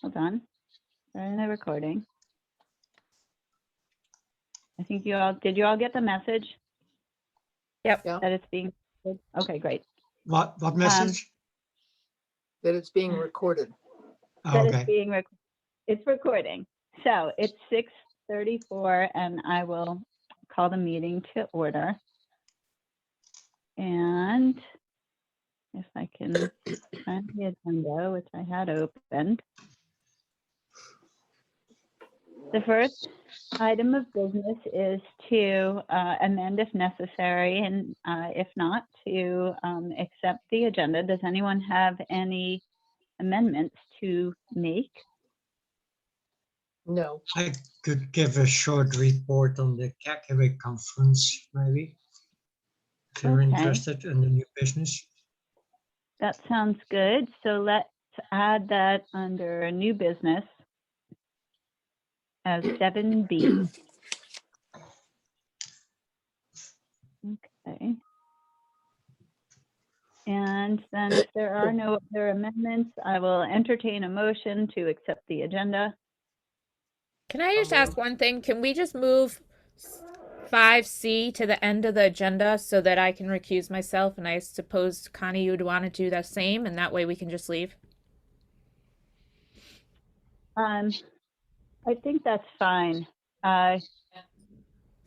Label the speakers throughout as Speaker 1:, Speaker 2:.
Speaker 1: hold on. Starting the recording. I think did you all get the message?
Speaker 2: Yep.
Speaker 3: Yeah.
Speaker 1: That it's being, okay, great.
Speaker 4: What message?
Speaker 3: That it's being recorded.
Speaker 1: That
Speaker 4: Okay.
Speaker 1: it's being it's recording. So it's 6:34 and I will call the meeting to order. And if I can find the agenda, which I had opened. The first item of business is to amend if necessary, and if not, to accept the agenda. Does anyone have any amendments to make?
Speaker 3: No.
Speaker 4: I could give a short report on the Kakaway conference, maybe. If you're
Speaker 1: Okay.
Speaker 4: interested in the new business.
Speaker 1: That sounds good. So let's add that under new business as 7B. Okay. And then if there are no other amendments, I will entertain a motion to accept the agenda.
Speaker 2: Can I just ask one thing? Can we just move 5C to the end of the agenda so that I can recuse myself? And I suppose, Connie, you'd want to do the same, and that way we can just leave?
Speaker 1: I think that's fine. I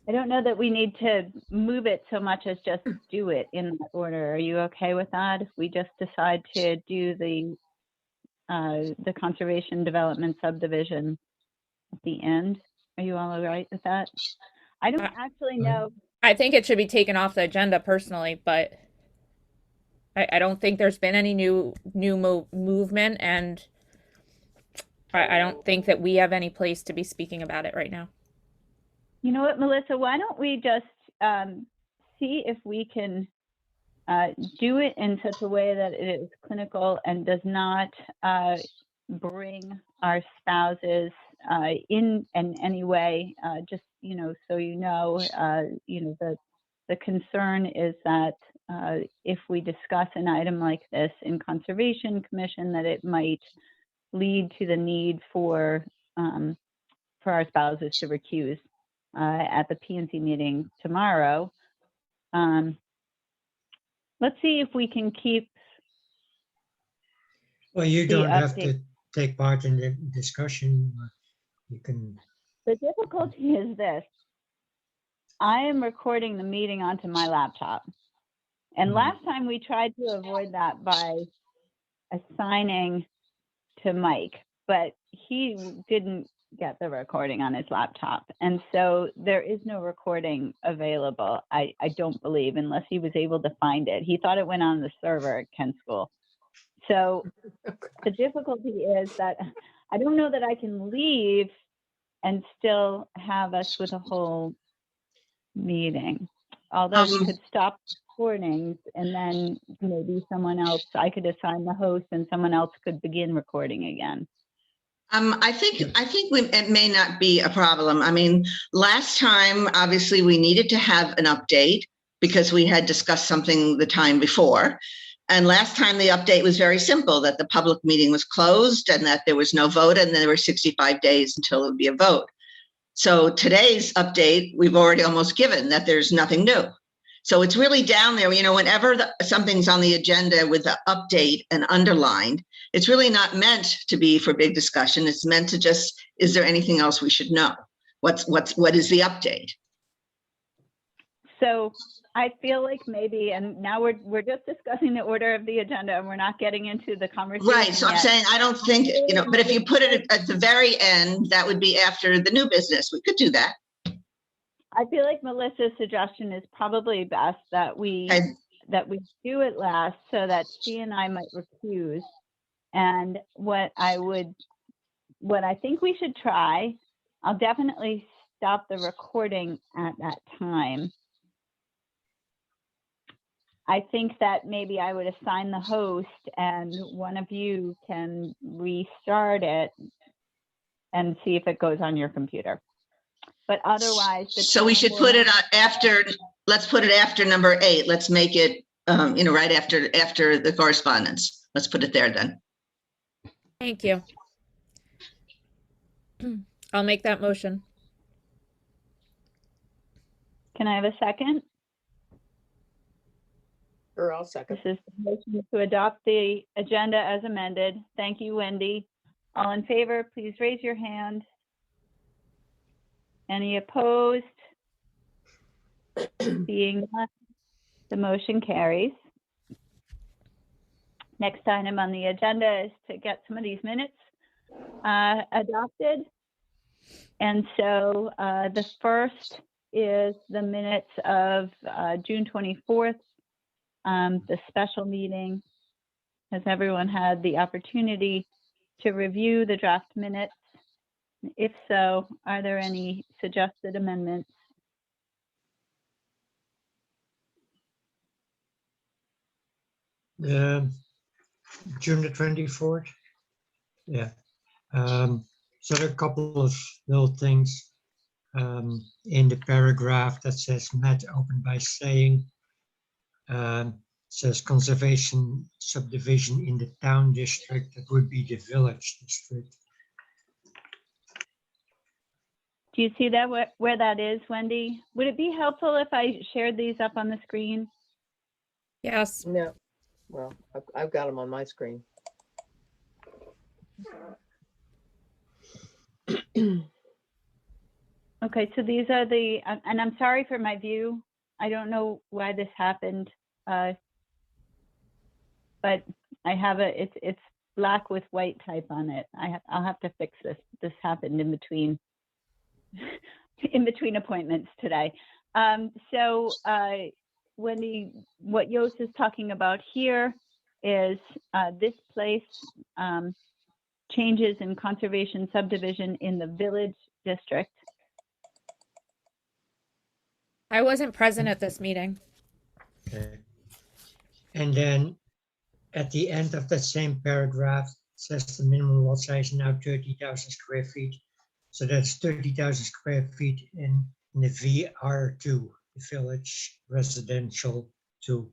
Speaker 1: don't know that we need to move it so much as just do it in that order. Are you okay with that? If we just decide to do the conservation development subdivision at the end, are you all right with that? I don't actually know.
Speaker 2: I think it should be taken off the agenda personally, but I don't think there's been any new movement, and I don't think that we have any place to be speaking about it right now.
Speaker 1: You know what, Melissa, why don't we just see if we can do it in such a way that it is clinical and does not bring our spouses in any way, just, so the concern is that if we discuss an item like this in Conservation Commission, that it might lead to the need for our spouses to recuse at the PNC meeting tomorrow. Let's see if we can keep.
Speaker 4: Well, you
Speaker 1: the
Speaker 4: don't have
Speaker 1: update.
Speaker 4: to take part in the discussion. You can.
Speaker 1: The difficulty is this. I am recording the meeting onto my laptop. And last time we tried to avoid that by assigning to Mike, but he didn't get the recording on his laptop. And so there is no recording available, I don't believe, unless he was able to find it. He thought it went on the server at Kent School. So the difficulty is that I don't know that I can leave and still have us with a whole meeting. Although we could stop recordings and then maybe someone else, I could assign the host and someone else could begin recording again.
Speaker 5: I think it may not be a problem. I mean, last time, obviously, we needed to have an update because we had discussed something the time before. And last time the update was very simple, that the public meeting was closed and that there was no vote and there were 65 days until it would be a vote. So today's update, we've already almost given that there's nothing new. So it's really down there, whenever something's on the agenda with the update and underlined, it's really not meant to be for big discussion. It's meant to just, is there anything else we should know? What is the update?
Speaker 1: So I feel like maybe, and now we're just discussing the order of the agenda and we're not getting into the conversation.
Speaker 5: Right, so I'm saying, I don't think, but if you put it at the very end, that would be after the new business. We could do that.
Speaker 1: I feel like Melissa's suggestion is probably best that we do it last so that she and I might recuse. And what I think we should try, I'll definitely stop the recording at that time. I think that maybe I would assign the host and one of you can restart it and see if it goes on your computer. But otherwise,
Speaker 5: so we should put it on after, let's put it after number 8. Let's make it, right after the correspondence. Let's put it there then.
Speaker 2: Thank you. I'll make that motion.
Speaker 1: Can I have a second?
Speaker 3: Or I'll second.
Speaker 1: This is the motion to adopt the agenda as amended. Thank you, Wendy. All in favor, please raise your hand. Any opposed? Seeing none, the motion carries. Next item on the agenda is to get some of these minutes adopted. And so the first is the minutes of June 24th, the special meeting. Has everyone had the opportunity to review the draft minutes? If so, are there any suggested amendments?
Speaker 4: June the 24th. Yeah. So there are a couple of little things in the paragraph that says Matt opened by saying, says conservation subdivision in the town district. That would be the village district.
Speaker 1: Do you see that where that is, Wendy? Would it be helpful if I shared these up on the screen?
Speaker 2: Yes.
Speaker 3: No. Well, I've got them on my screen.
Speaker 1: Okay, so these are the, and I'm sorry for my view. I don't know why this happened. But I have it's black with white type on it. I'll have to fix this. This happened in between appointments today. So Wendy, what Yost is talking about here is this place changes in conservation subdivision in the village district.
Speaker 2: I wasn't present at this meeting.
Speaker 4: Okay. And then at the end of that same paragraph, says the minimum lot size now 30,000 square feet. So that's 30,000 square feet in the VR2, the village residential 2.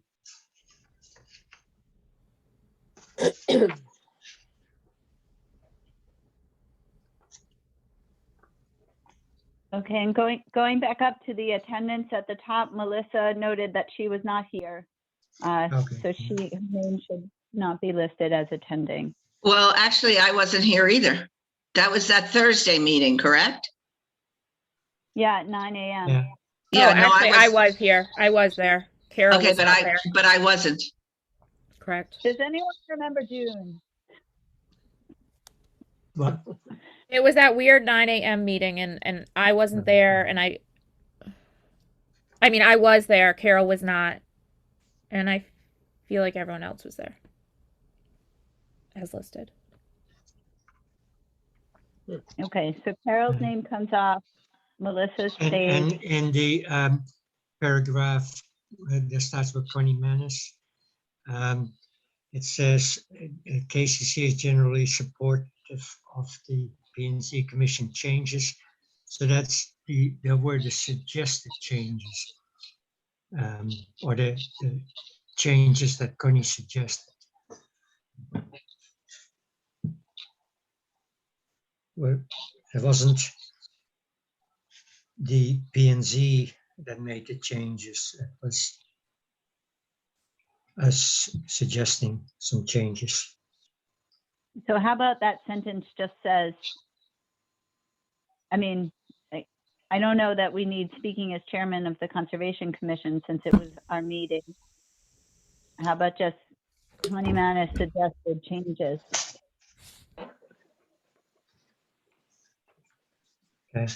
Speaker 1: Okay, and going back up to the attendance at the top, Melissa noted that she was not here.
Speaker 4: Okay.
Speaker 1: So her name should not be listed as attending.
Speaker 5: Well, actually, I wasn't here either. That was that Thursday meeting, correct?
Speaker 1: Yeah, at 9 a.m.
Speaker 4: Yeah.
Speaker 5: Yeah,
Speaker 2: Oh, actually, I was here. I was there. Carol
Speaker 5: Okay,
Speaker 2: was not there.
Speaker 5: but I wasn't.
Speaker 2: Correct.
Speaker 1: Does anyone remember June?
Speaker 4: What?
Speaker 2: It was that weird 9 a.m. meeting, and I wasn't there, and I mean, I was there. Carol was not, and I feel like everyone else was there, as listed.
Speaker 1: Okay, so Carol's name comes off. Melissa
Speaker 4: And
Speaker 1: stays.
Speaker 4: in the paragraph that starts with Connie Manis, it says KCC is generally supportive of the P&Z Commission changes. So that's there were the suggested changes, or the changes that Connie suggested. Well, it wasn't the P&Z that made the changes. It was us suggesting some changes.
Speaker 1: So how about that sentence just says, I mean, I don't know that we need speaking as chairman of the Conservation Commission since it was our meeting. How about just Connie Manis suggested changes?
Speaker 4: Okay.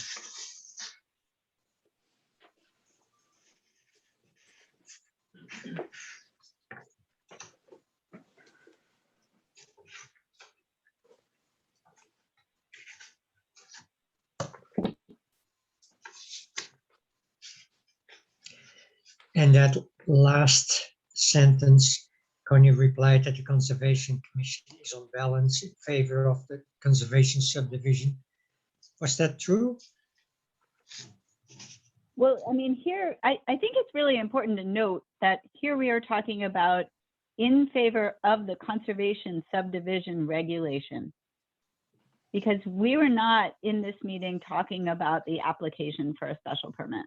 Speaker 4: And that last sentence, Connie replied that the Conservation Commission is on balance in favor of the conservation subdivision. Was that true?
Speaker 1: Well, I mean, here, I think it's really important to note that here we are talking about in favor of the conservation subdivision regulation. because we were not in this meeting talking about the application for a special permit.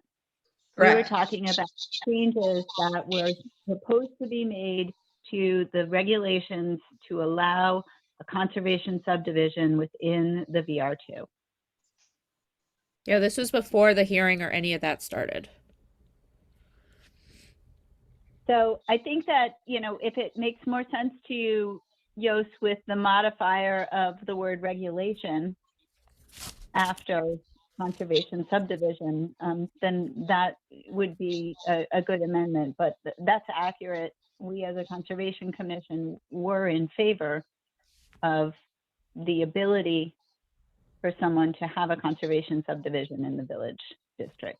Speaker 1: We were
Speaker 5: Correct.
Speaker 1: talking about changes that were proposed to be made to the regulations to allow a conservation subdivision within the VR2.
Speaker 2: Yeah, this was before the hearing or any of that started.
Speaker 1: So I think that, you know, if it makes more sense to you, Yos, with the modifier of the word regulation after conservation subdivision, then that would be a good amendment, but that's accurate. We as a Conservation Commission were in favor of the ability for someone to have a conservation subdivision in the village district.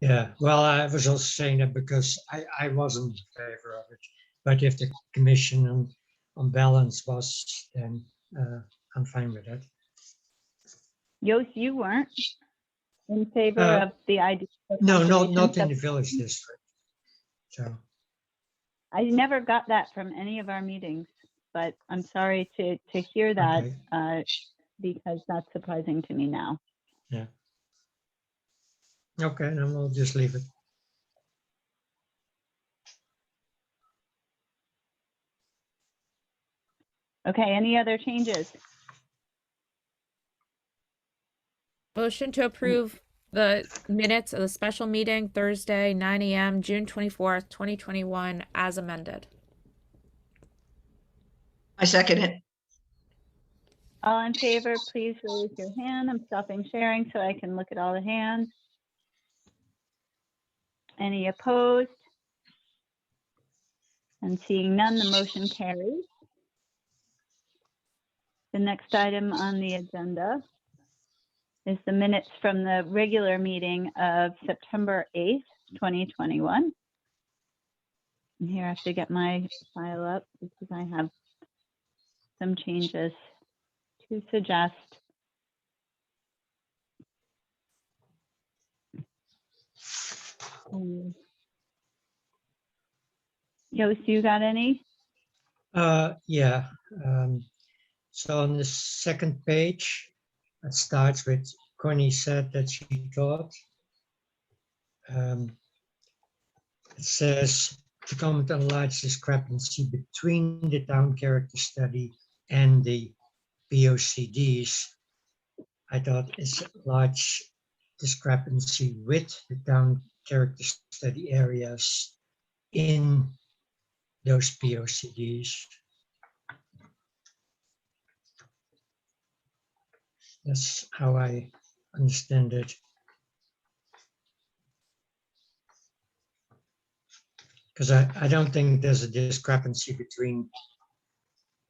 Speaker 4: Yeah, well, I was also saying that because I wasn't in favor of it. But if the commission on balance was, then I'm fine with that.
Speaker 1: Yos, you weren't in favor
Speaker 4: Uh,
Speaker 1: of the idea of
Speaker 4: No,
Speaker 1: conservation
Speaker 4: not in the
Speaker 1: sub-
Speaker 4: village district. So,
Speaker 1: I never got that from any of our meetings, but I'm sorry to hear that
Speaker 4: okay,
Speaker 1: because that's surprising to me now.
Speaker 4: okay, then we'll just leave it.
Speaker 1: Okay, any other changes?
Speaker 2: Motion to approve the minutes of the special meeting Thursday, 9 a.m., June 24th, 2021, as amended.
Speaker 5: I second it.
Speaker 1: All in favor, please raise your hand. I'm stopping sharing so I can look at all the hands. Any opposed? And seeing none, the motion carries. The next item on the agenda is the minutes from the regular meeting of September 8th, 2021. And here I have to get my file up because I have some changes to suggest. Yos, you got any?
Speaker 4: Yeah. So on the second page, it starts with Connie said that she thought. It says to comment on large discrepancy between the town character study and the POCDs. I thought it's a large discrepancy with the town character study areas in those POCDs. That's how I understand it. Because I don't think there's a discrepancy between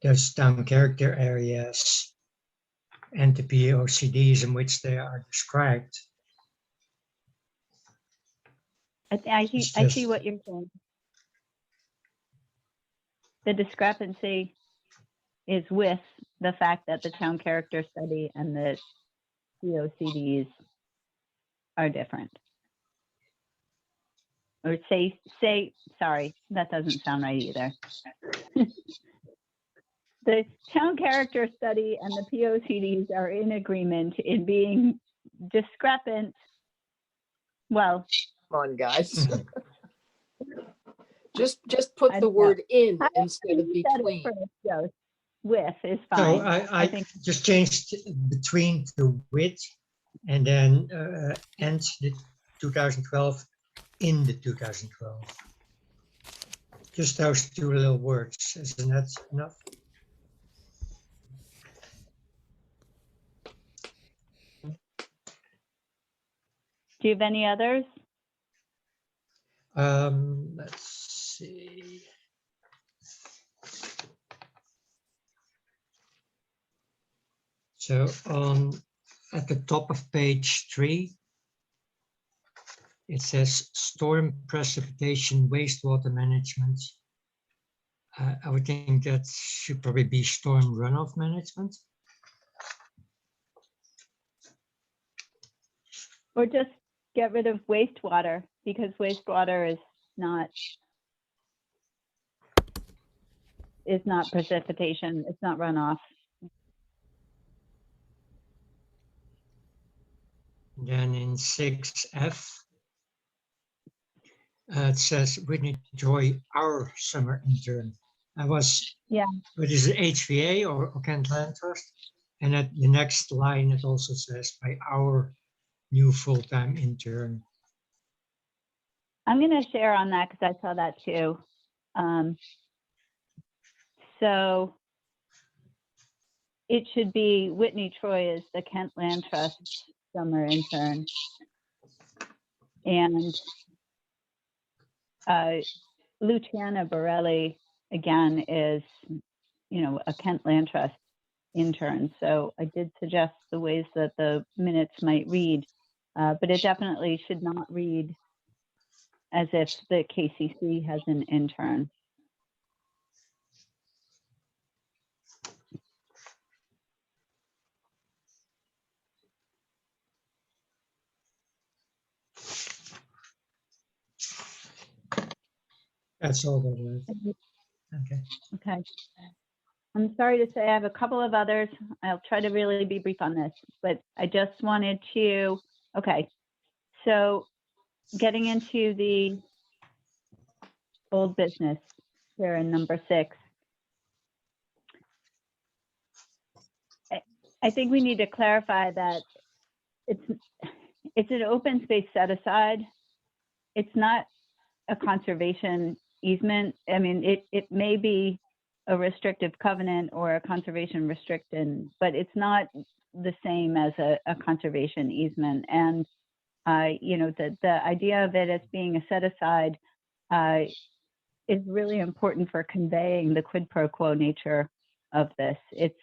Speaker 4: those town character areas and the POCDs in which they are described.
Speaker 1: I
Speaker 4: It's
Speaker 1: see
Speaker 4: just-
Speaker 1: what you're saying. The discrepancy is with the fact that the town character study and the POCDs are different. Or sorry, that doesn't sound right either. The town character study and the POCDs are in agreement in being discrepant. Well,
Speaker 3: Come on, guys.
Speaker 4: Mhm.
Speaker 3: Just put
Speaker 1: I
Speaker 3: the
Speaker 1: don't
Speaker 3: word in
Speaker 1: I
Speaker 3: instead of
Speaker 1: you said it
Speaker 3: between.
Speaker 1: first, Joe. With is
Speaker 4: So
Speaker 1: fine.
Speaker 4: I
Speaker 1: think
Speaker 4: just changed between to with and then and the 2012 in the 2012. Just those two little words, isn't that enough?
Speaker 1: do you have any others?
Speaker 4: Let's see. So at the top of page 3, it says storm precipitation wastewater management. I would think that should probably be storm runoff management.
Speaker 1: Or just get rid of wastewater because wastewater is not is not precipitation, it's not runoff.
Speaker 4: Then in 6F, it says Whitney Joy, our summer intern.
Speaker 1: Yeah.
Speaker 4: But is it HVA or Kent Land Trust? And at the next line, it also says by our new full-time intern.
Speaker 1: I'm going to share on that because I saw that too. So it should be Whitney Troy is the Kent Land Trust summer intern. And Luciana Borelli, again, is, you know, a Kent Land Trust intern. So I did suggest the ways that the minutes might read, but it definitely should not read as if the KCC has an intern.
Speaker 4: That's all there was. Okay.
Speaker 1: Okay. I'm sorry to say I have a couple of others. I'll try to really be brief on this, but I just wanted to, okay. So getting into the old business here in number 6. I think we need to clarify that it's an open space set aside. It's not a conservation easement. I mean, it may be a restrictive covenant or a conservation restriction, but it's not the same as a conservation easement. And you know, the idea of it as being a set aside is really important for conveying the quid pro quo nature of this. It's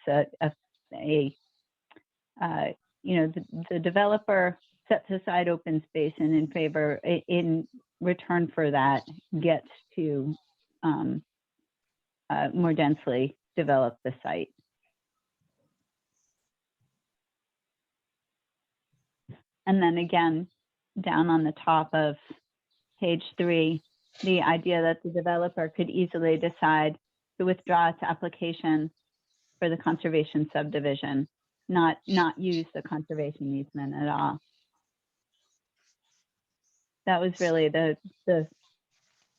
Speaker 1: you know, the developer sets aside open space and in return for that gets to more densely develop the site. And then again, down on the top of page 3, the idea that the developer could easily decide to withdraw its application for the conservation subdivision, not use the conservation easement at all. That was really the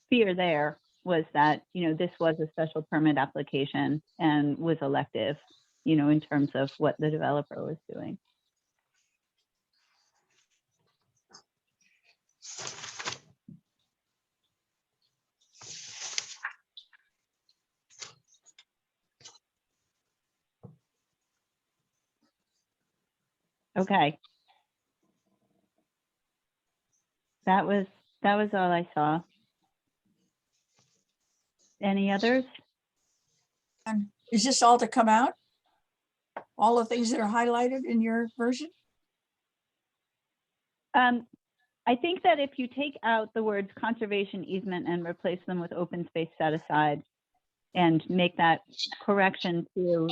Speaker 1: fear there, was that, you know, this was a special permit application and was elective, you know, in terms of what the developer was doing. Okay. That was all I saw. Any others?
Speaker 6: And is this all to come out? All the things that are highlighted in your version?
Speaker 1: I think that if you take out the words conservation easement and replace them with open space set aside and make that correction to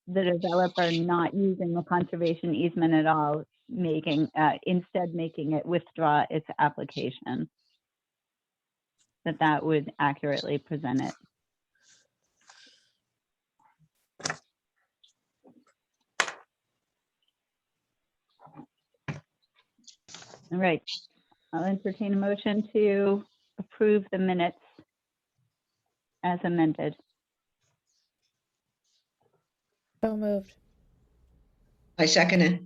Speaker 1: the developer not using the conservation easement at all, instead making it withdraw its application, that would accurately present it. All right, I'll entertain a motion to approve the minutes as amended.
Speaker 2: So moved.
Speaker 5: I second it.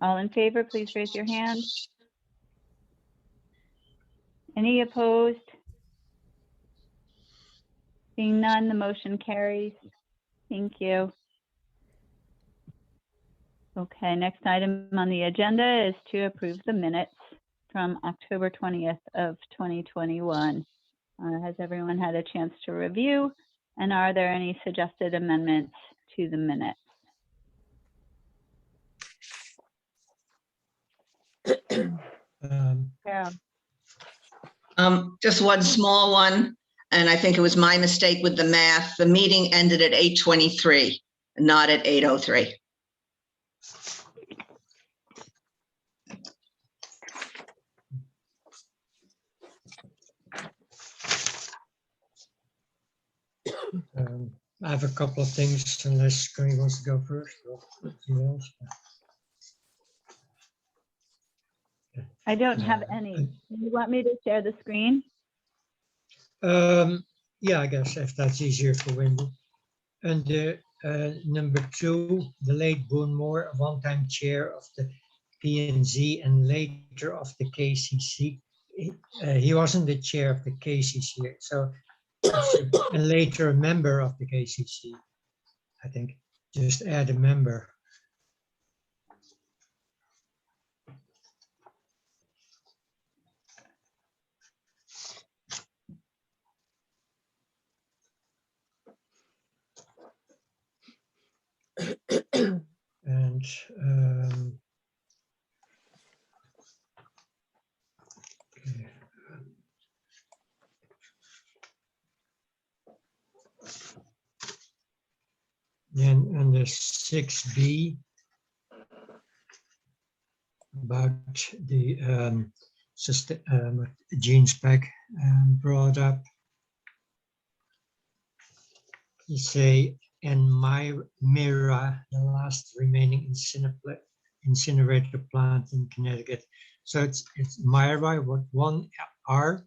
Speaker 1: All in favor, please raise your hand. Any opposed? Seeing none, the motion carries. Thank you. Okay, next item on the agenda is to approve the minutes from October 20th of 2021. Has everyone had a chance to review? And are there any suggested amendments to the minutes? Carol?
Speaker 5: Just one small one, and I think it was my mistake with the math. The meeting ended at 8:23, not at 8:03.
Speaker 4: I have a couple of things, unless Connie wants to go first. Or who else?
Speaker 1: I don't have any.
Speaker 4: Uh,
Speaker 1: You want me to share the screen?
Speaker 4: Yeah, I guess if that's easier for Wendy. And number 2, the late Boone Moore, a one-time chair of the P&Z and later of the KCC. He wasn't the chair of the KCC, so and later a member of the KCC. I think just add a member. And okay. Then under 6B, about the gene spec brought up. You say, and Mira, the last remaining incinerator plant in Connecticut. So it's Myra with 1 R,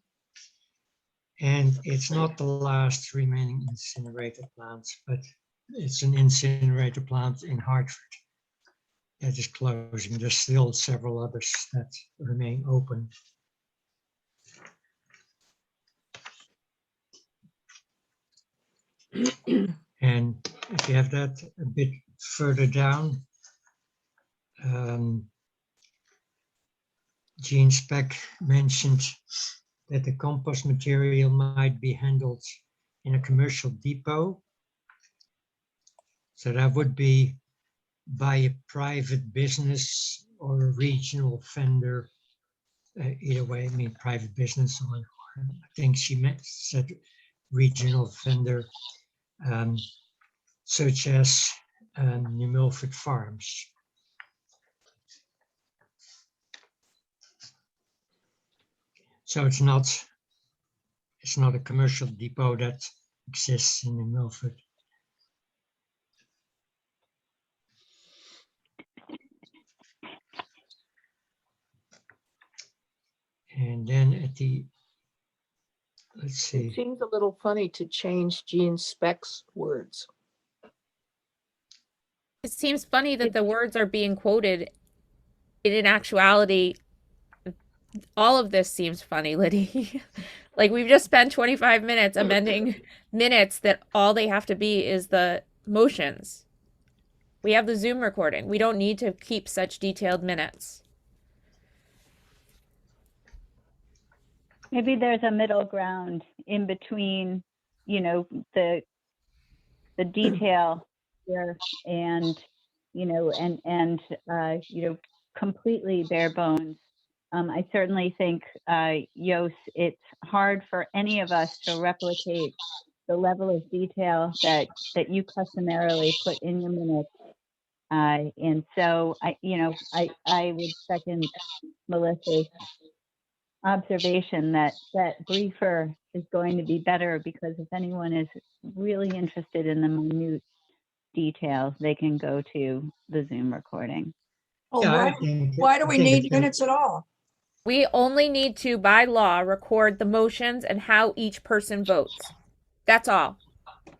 Speaker 4: and it's not the last remaining incinerator plant, but it's an incinerator plant in Hartford that is closing. There's still several others that remain open. And if you have that a bit further down, Gene Speck mentioned that the compost material might be handled in a commercial depot. So that would be by a private business or a regional vendor. Either way, I mean private business, or I think she said regional vendor, such as New Milford Farms. So it's not a commercial depot that exists in New Milford. And then at the, let's see.
Speaker 3: It seems a little funny to change Gene Speck's words.
Speaker 2: It seems funny that the words are being quoted. In actuality, all of this seems funny, Liddy. Like, we've just spent 25 minutes amending minutes that all they have to be is the motions. We have the Zoom recording. We don't need to keep such detailed minutes.
Speaker 1: Maybe there's a middle ground in between, you know, the detail here and, you know, and you know, completely bare bones. I certainly think, Yos, it's hard for any of us to replicate the level of detail that you customarily put in your minutes. And so I would second Melissa's observation that briefer is going to be better, because if anyone is really interested in the minute details, they can go to the Zoom recording.
Speaker 6: Oh,
Speaker 4: Yeah,
Speaker 6: why do we need minutes at all?
Speaker 2: We only need to, by law, record the motions and how each person votes. That's all.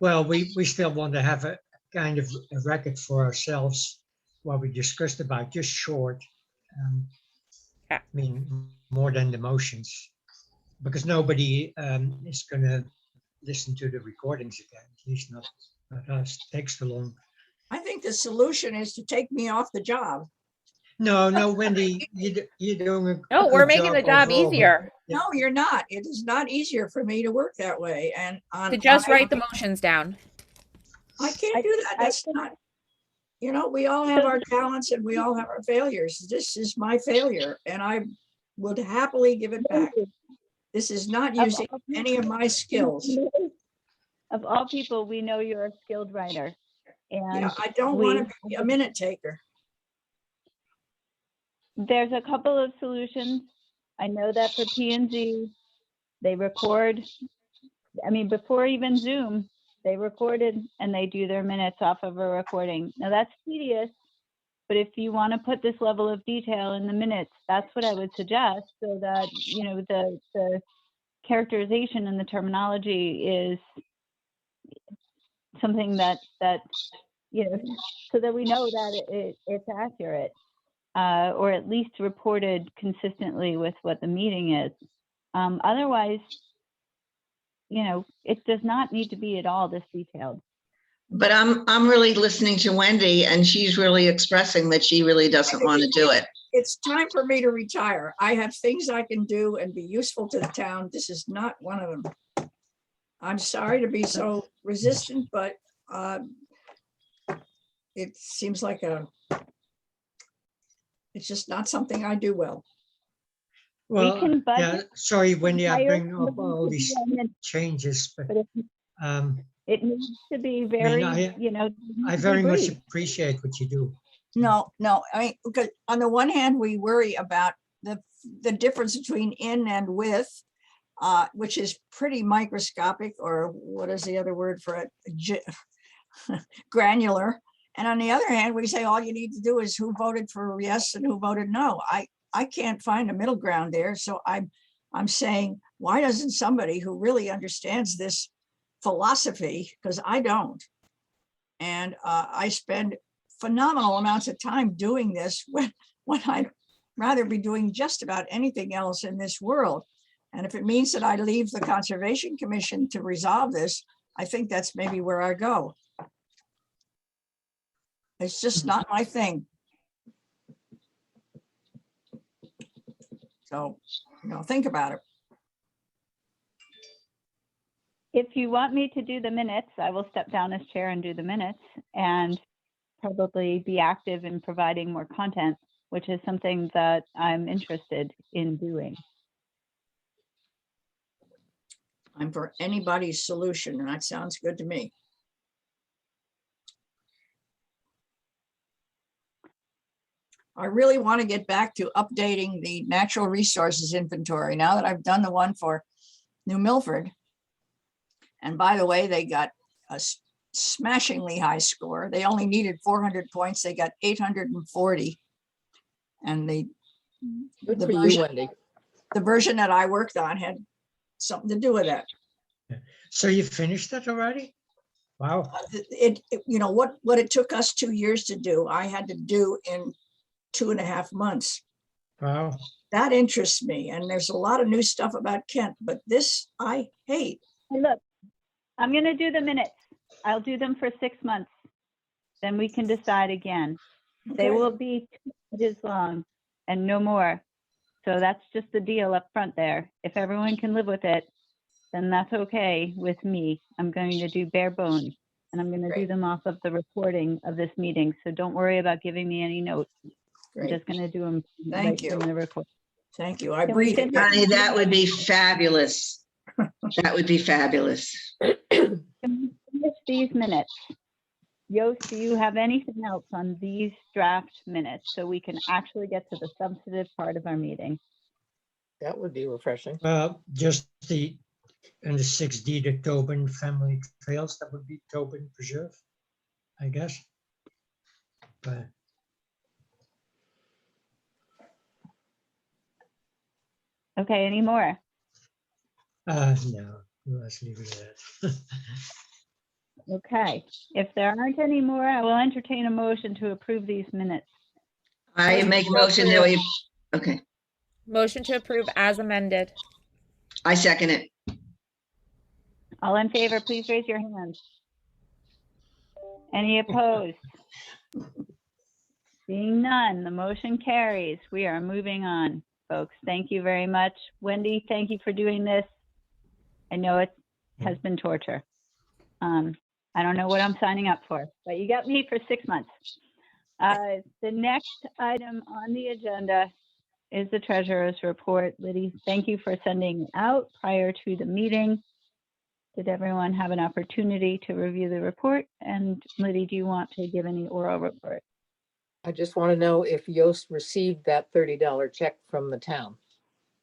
Speaker 4: Well, we still want to have a kind of a record for ourselves, what we discussed about, just short.
Speaker 2: Yeah.
Speaker 4: I mean, more than the motions, because nobody is going to listen to the recordings again, at least not us. It takes too long.
Speaker 6: I think the solution is to take me off the job.
Speaker 4: No, Wendy, you're doing a
Speaker 2: No, we're
Speaker 4: good
Speaker 2: making the job
Speaker 4: overall, but-
Speaker 2: easier
Speaker 6: No, you're not. It is not easier for me to work that way. And
Speaker 2: to just write the motions down.
Speaker 6: I can't do that. That's not, you know, we all have our talents and we all have our failures. This is my failure and I would happily give it back. This is not using any of my skills.
Speaker 1: Of all people, we know you're a skilled writer. And
Speaker 6: Yeah, I don't want to be a minute taker.
Speaker 1: there's a couple of solutions. I know that for P&Z, they record, I mean, before even Zoom, They recorded and they do their minutes off of a recording. Now that's tedious, but if you want to put this level of detail in the minutes, that's what I would suggest, so that, you know, the characterization and the terminology is something that, you know, so that we know that it's accurate, or at least reported consistently with what the meeting is. Otherwise, you know, it does not need to be at all this detailed.
Speaker 5: But I'm really listening to Wendy, and she's really expressing that she really doesn't want to do it.
Speaker 6: It's time for me to retire. I have things I can do and be useful to the town. This is not one of them. I'm sorry to be so resistant, but it seems like it's just not something I do well.
Speaker 4: Well,
Speaker 1: can budget
Speaker 4: yeah, sorry, Wendy, I
Speaker 1: entire
Speaker 4: bring up all these changes, but
Speaker 1: But it needs to be very, you know.
Speaker 4: I
Speaker 1: needs to be
Speaker 4: very much
Speaker 1: brief.
Speaker 4: appreciate what you do.
Speaker 6: No, I mean, because on the one hand, we worry about the difference between in and with, which is pretty microscopic, or what is the other word for it? Granular. And on the other hand, we say all you need to do is who voted for yes and who voted no. I can't find a middle ground there. So I'm saying, why doesn't somebody who really understands this philosophy, because I don't, and I spend phenomenal amounts of time doing this when I'd rather be doing just about anything else in this world. And if it means that I leave the Conservation Commission to resolve this, I think that's maybe where I go. It's just not my thing. So, you know, think about it.
Speaker 1: If you want me to do the minutes, I will step down as chair and do the minutes, and probably be active in providing more content, which is something that I'm interested in doing.
Speaker 6: I'm for anybody's solution, and that sounds good to me. I really want to get back to updating the natural resources inventory now that I've done the one for New Milford. And by the way, they got a smashingly high score. They only needed 400 points. They got 840. And
Speaker 3: Good for you, Wendy.
Speaker 6: the version that I worked on had something to do with that.
Speaker 4: So you finished that already? Wow.
Speaker 6: You know, what it took us 2 years to do, I had to do in 2.5 months.
Speaker 4: Wow.
Speaker 6: That interests me. And there's a lot of new stuff about Kent, but this I hate.
Speaker 1: Hey, look, I'm going to do the minutes. I'll do them for 6 months. Then we can decide again. They
Speaker 6: Okay.
Speaker 1: will be 2 pages long and no more. So that's just the deal up front there. If everyone can live with it, then that's okay with me. I'm going to do bare bones, and I'm going to do
Speaker 6: Great.
Speaker 1: them off of the recording of this meeting. So don't worry about giving me any notes. I'm
Speaker 6: Great.
Speaker 1: just going to do them
Speaker 6: Thank
Speaker 1: right
Speaker 6: you.
Speaker 1: from the record.
Speaker 6: Thank you. I
Speaker 1: Can we
Speaker 6: breathe it.
Speaker 1: finish?
Speaker 5: Honey, that would be fabulous. That would be fabulous.
Speaker 1: Can we finish these minutes? Yost, do you have anything else on these draft minutes so we can actually get to the substantive part of our meeting?
Speaker 3: That would be refreshing.
Speaker 4: Well, just the 6D, the Tobin family trails, that would be Tobin Preserve, I guess. But
Speaker 1: Okay, any more?
Speaker 4: no, let's leave it at that.
Speaker 1: Okay, if there aren't any more, I will entertain a motion to approve these minutes.
Speaker 5: I make a motion that we, okay,
Speaker 2: Motion to approve as amended.
Speaker 5: I second it.
Speaker 1: All in favor, please raise your hand. Any opposed? Seeing none, the motion carries. We are moving on, folks. Thank you very much. Wendy, thank you for doing this. I know it has been torture. I don't know what I'm signing up for, but you got me for 6 months. The next item on the agenda is the treasurer's report. Liddy, thank you for sending it out prior to the meeting. Did everyone have an opportunity to review the report? And Liddy, do you want to give any oral report?
Speaker 3: I just want to know if Yost received that $30 check from the town.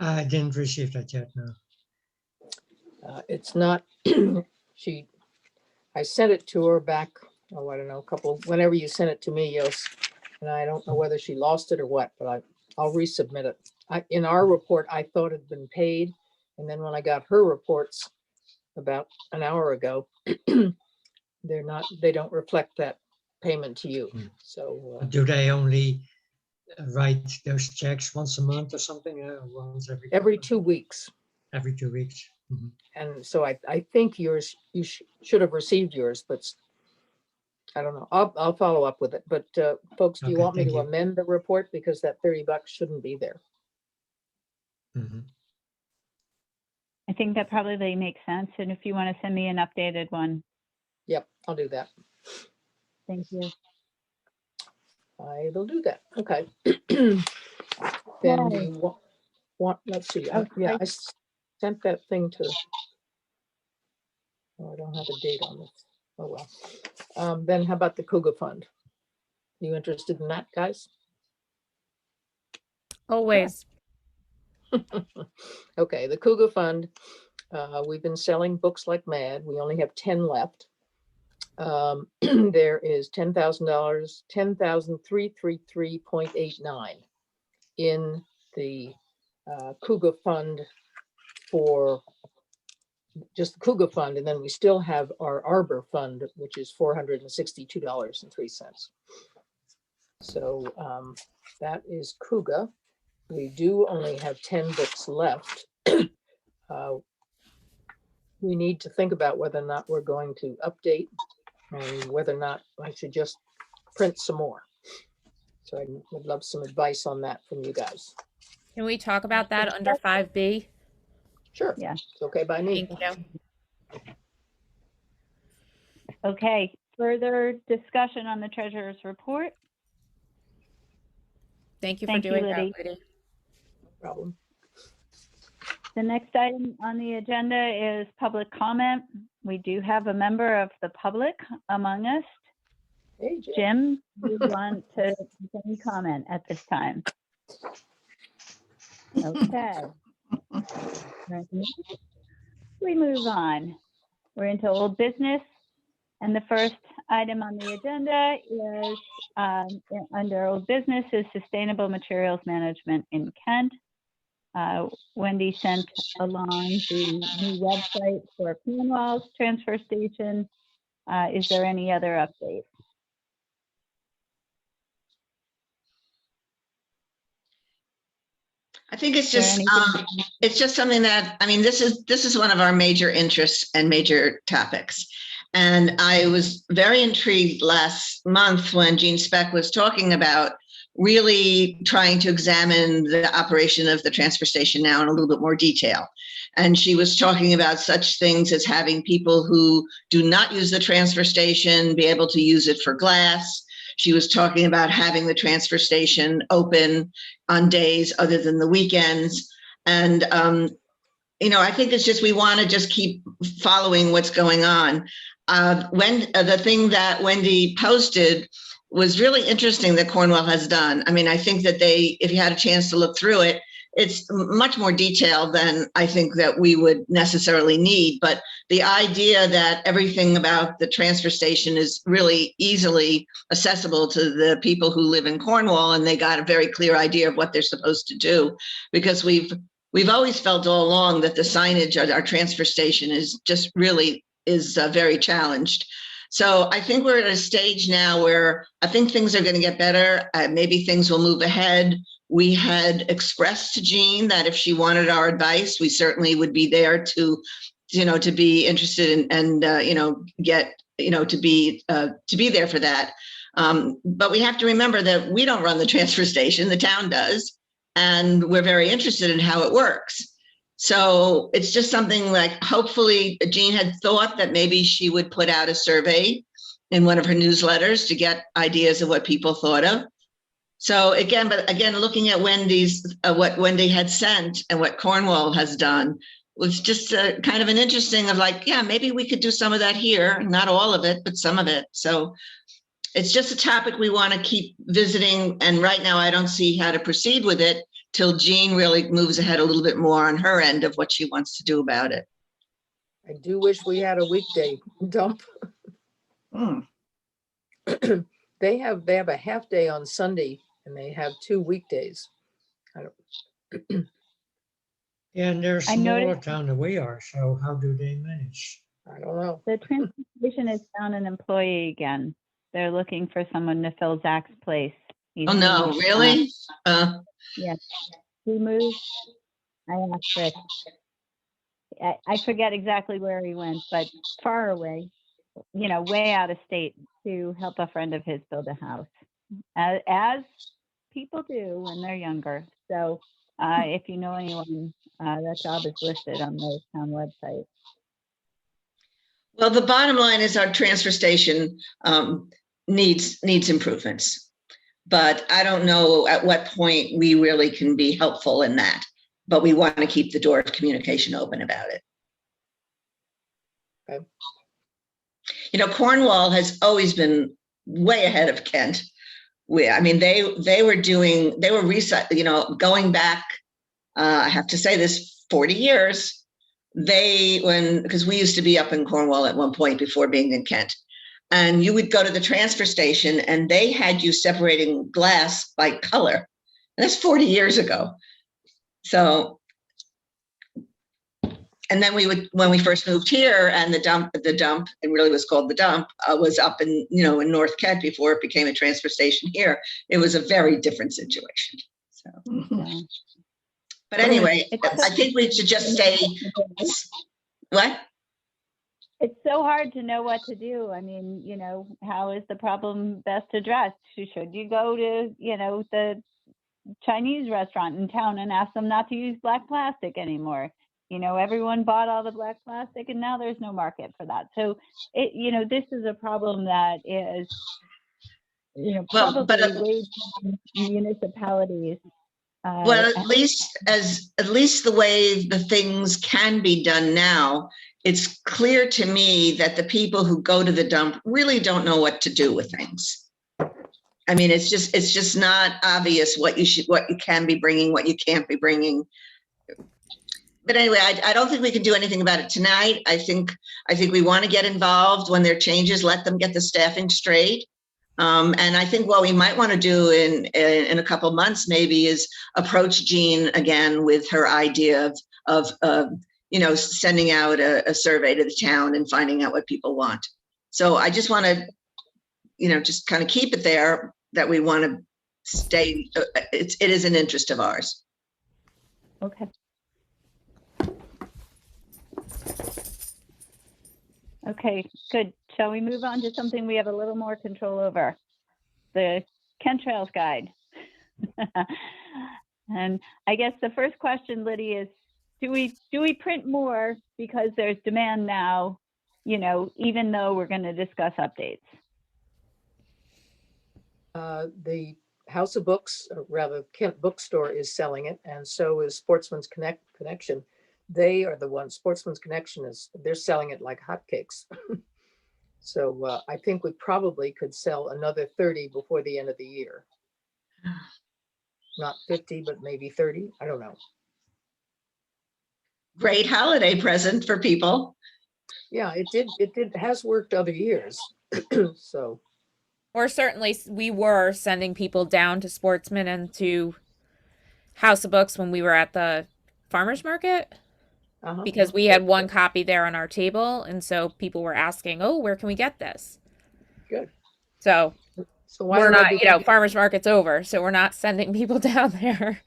Speaker 4: I didn't receive that yet, no.
Speaker 3: It's not, I sent it to her back, oh, I don't know, whenever you sent it to me, Yost. And I don't know whether she lost it or what, but I'll resubmit it. In our report, I thought it had been paid. And then when I got her reports about an hour ago, they don't reflect that payment to you. So
Speaker 4: Do they only write those checks once a month or something? Once
Speaker 3: every 2 weeks.
Speaker 4: Every 2 weeks. Mhm.
Speaker 3: And so I think you should have received yours, but I don't know. I'll follow up with it. But folks, do you
Speaker 4: Okay,
Speaker 3: want me
Speaker 4: thank
Speaker 3: to
Speaker 4: you.
Speaker 3: amend the report? Because that $30 shouldn't be there.
Speaker 4: Mhm.
Speaker 1: I think that probably makes sense. And if you want to send me an updated one,
Speaker 3: Yep, I'll do that.
Speaker 1: thank you.
Speaker 3: I will do that. Okay. Then do
Speaker 1: Okay.
Speaker 3: you want, let's see.
Speaker 1: Oh,
Speaker 3: Yeah,
Speaker 1: great.
Speaker 3: I sent that thing to, oh, I don't have a date on this. Oh, well. Then how about the Cougar Fund? You interested in that, guys?
Speaker 2: Always.
Speaker 3: Okay, the Cougar Fund, we've been selling books like mad. We only have 10 left. There is $10,000, 10,333.89 in the Cougar Fund for just the Cougar Fund, and then we still have our Arbor Fund, which is $462.03. So that is Cougar. We do only have 10 books left. We need to think about whether or not we're going to update and whether or not I should just print some more. So I would love some advice on that from you guys.
Speaker 2: Can we talk about that under 5B?
Speaker 3: Sure.
Speaker 1: Yeah.
Speaker 3: It's okay by me.
Speaker 2: Thank you.
Speaker 1: Okay, further discussion on the treasurer's report?
Speaker 2: Thank you for
Speaker 1: Thank you,
Speaker 2: doing that,
Speaker 1: Liddy.
Speaker 2: Liddy.
Speaker 3: No problem.
Speaker 1: The next item on the agenda is public comment. We do have a member of the public among us.
Speaker 3: Hey, Jim.
Speaker 1: Jim, do you want to make any comment at this time? Okay. We move on. We're into old business. And the first item on the agenda is under old business is sustainable materials management in Kent. Wendy sent along the new website for Cornwall's transfer station. Is there any other updates?
Speaker 5: I think it's
Speaker 1: there
Speaker 5: just
Speaker 1: anything-
Speaker 5: something that, I mean, this is one of our major interests and major topics. And I was very intrigued last month when Jean Speck was talking about really trying to examine the operation of the transfer station now in a little bit more detail. And she was talking about such things as having people who do not use the transfer station be able to use it for glass. She was talking about having the transfer station open on days other than the weekends. And, you know, I think it's just, we want to just keep following what's going on. When the thing that Wendy posted was really interesting that Cornwall has done. I mean, I think that if you had a chance to look through it, it's much more detailed than I think that we would necessarily need. But the idea that everything about the transfer station is really easily accessible to the people who live in Cornwall, and they got a very clear idea of what they're supposed to do, because we've always felt all along that the signage at our transfer station is just really very challenged. So I think we're at a stage now where I think things are going to get better. Maybe things will move ahead. We had expressed to Jean that if she wanted our advice, we certainly would be there to, you know, to be interested in, and you know, get, you know, to be there for that. But we have to remember that we don't run the transfer station, the town does, and we're very interested in how it works. So it's just something like, hopefully Jean had thought that maybe she would put out a survey in one of her newsletters to get ideas of what people thought of. So again, looking at what Wendy had sent and what Cornwall has done was just kind of an interesting of like, yeah, maybe we could do some of that here, not all of it, but some of it. So it's just a topic we want to keep visiting. And right now I don't see how to proceed with it till Jean really moves ahead a little bit more on her end of what she wants to do about it.
Speaker 3: I do wish we had a weekday dump.
Speaker 6: Hmm.
Speaker 3: They have a half day on Sunday and they have 2 weekdays. I don't,
Speaker 4: Yeah, and they're a
Speaker 1: I
Speaker 4: smaller
Speaker 1: noticed-
Speaker 4: town than we are, so how do they manage?
Speaker 3: I don't know.
Speaker 1: The transportation is down an employee again. They're looking for someone to fill Zach's place. He's
Speaker 5: Oh, no,
Speaker 1: moved,
Speaker 5: really?
Speaker 1: he moved. I asked Rick. I forget exactly where he went, but far away, way out of state to help a friend of his build a house, as people do when they're younger. So if you know anyone, that job is listed on the town website.
Speaker 5: Well, the bottom line is our transfer station needs improvements. But I don't know at what point we really can be helpful in that. But we want to keep the door of communication open about it.
Speaker 3: Okay.
Speaker 5: Cornwall has always been way ahead of Kent. They were going back, I have to say this, 40 years. Because we used to be up in Cornwall at one point before being in Kent. And you would go to the transfer station and they had you separating glass by color. And that's 40 years ago. So, and then when we first moved here and the dump, it really was called the dump, was up in North Kent before it became a transfer station here. It was a very different situation. So,
Speaker 1: Yeah.
Speaker 5: but anyway, I think we should just stay, what?
Speaker 1: It's so hard to know what to do. How is the problem best addressed? Should you go to, the Chinese restaurant in town and ask them not to use black plastic anymore? Everyone bought all the black plastic and now there's no market for that. So this is a problem that is,
Speaker 5: Well, but
Speaker 1: probably way beyond municipalities.
Speaker 5: Well, at least the way the things can be done now, it's clear to me that the people who go to the dump really don't know what to do with things. It's just not obvious what you can be bringing, what you can't be bringing. But anyway, I don't think we can do anything about it tonight. I think we want to get involved when there are changes, let them get the staffing straight. And I think what we might want to do in a couple months maybe is approach Jean again with her idea of sending out a survey to the town and finding out what people want. So I just want to, just kind of keep it there that we want to stay. It is an interest of ours.
Speaker 1: Okay. Okay, good. Shall we move on to something we have a little more control over? The Chemtrails guide. And I guess the first question, Liddy, is do we print more because there's demand now, even though we're going to discuss updates?
Speaker 3: The House of Books, or rather Kent Bookstore, is selling it, and so is Sportsman's Connection. They are the ones, Sportsman's Connection they're selling it like hotcakes. So I think we probably could sell another 30 before the end of the year. Not 50, but maybe 30. I don't know.
Speaker 5: Great holiday present for people.
Speaker 3: Yeah, it has worked other years. So.
Speaker 2: We were sending people down to Sportsman and to House of Books when we were at the farmer's market. Because we had one copy there on our table, and so people were asking, "Oh, where can we get this?"
Speaker 3: Good.
Speaker 2: So
Speaker 3: why
Speaker 2: we're not, farmers market's over, so we're not sending people down there.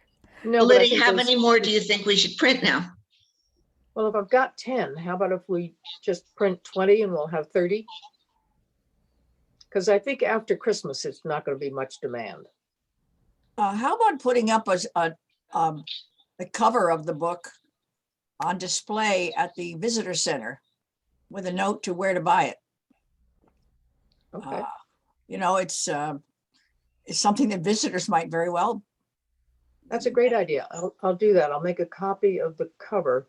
Speaker 3: No,
Speaker 5: Liddy, how many more do you think we should print now?
Speaker 3: Well, if I've got 10, how about if we just print 20 and we'll have 30? Because I think after Christmas, it's not going to be much demand.
Speaker 6: How about putting up the cover of the book on display at the visitor center with a note to where to buy it?
Speaker 3: Okay.
Speaker 6: It's something that visitors might very well.
Speaker 3: That's a great idea. I'll do that. I'll make a copy of the cover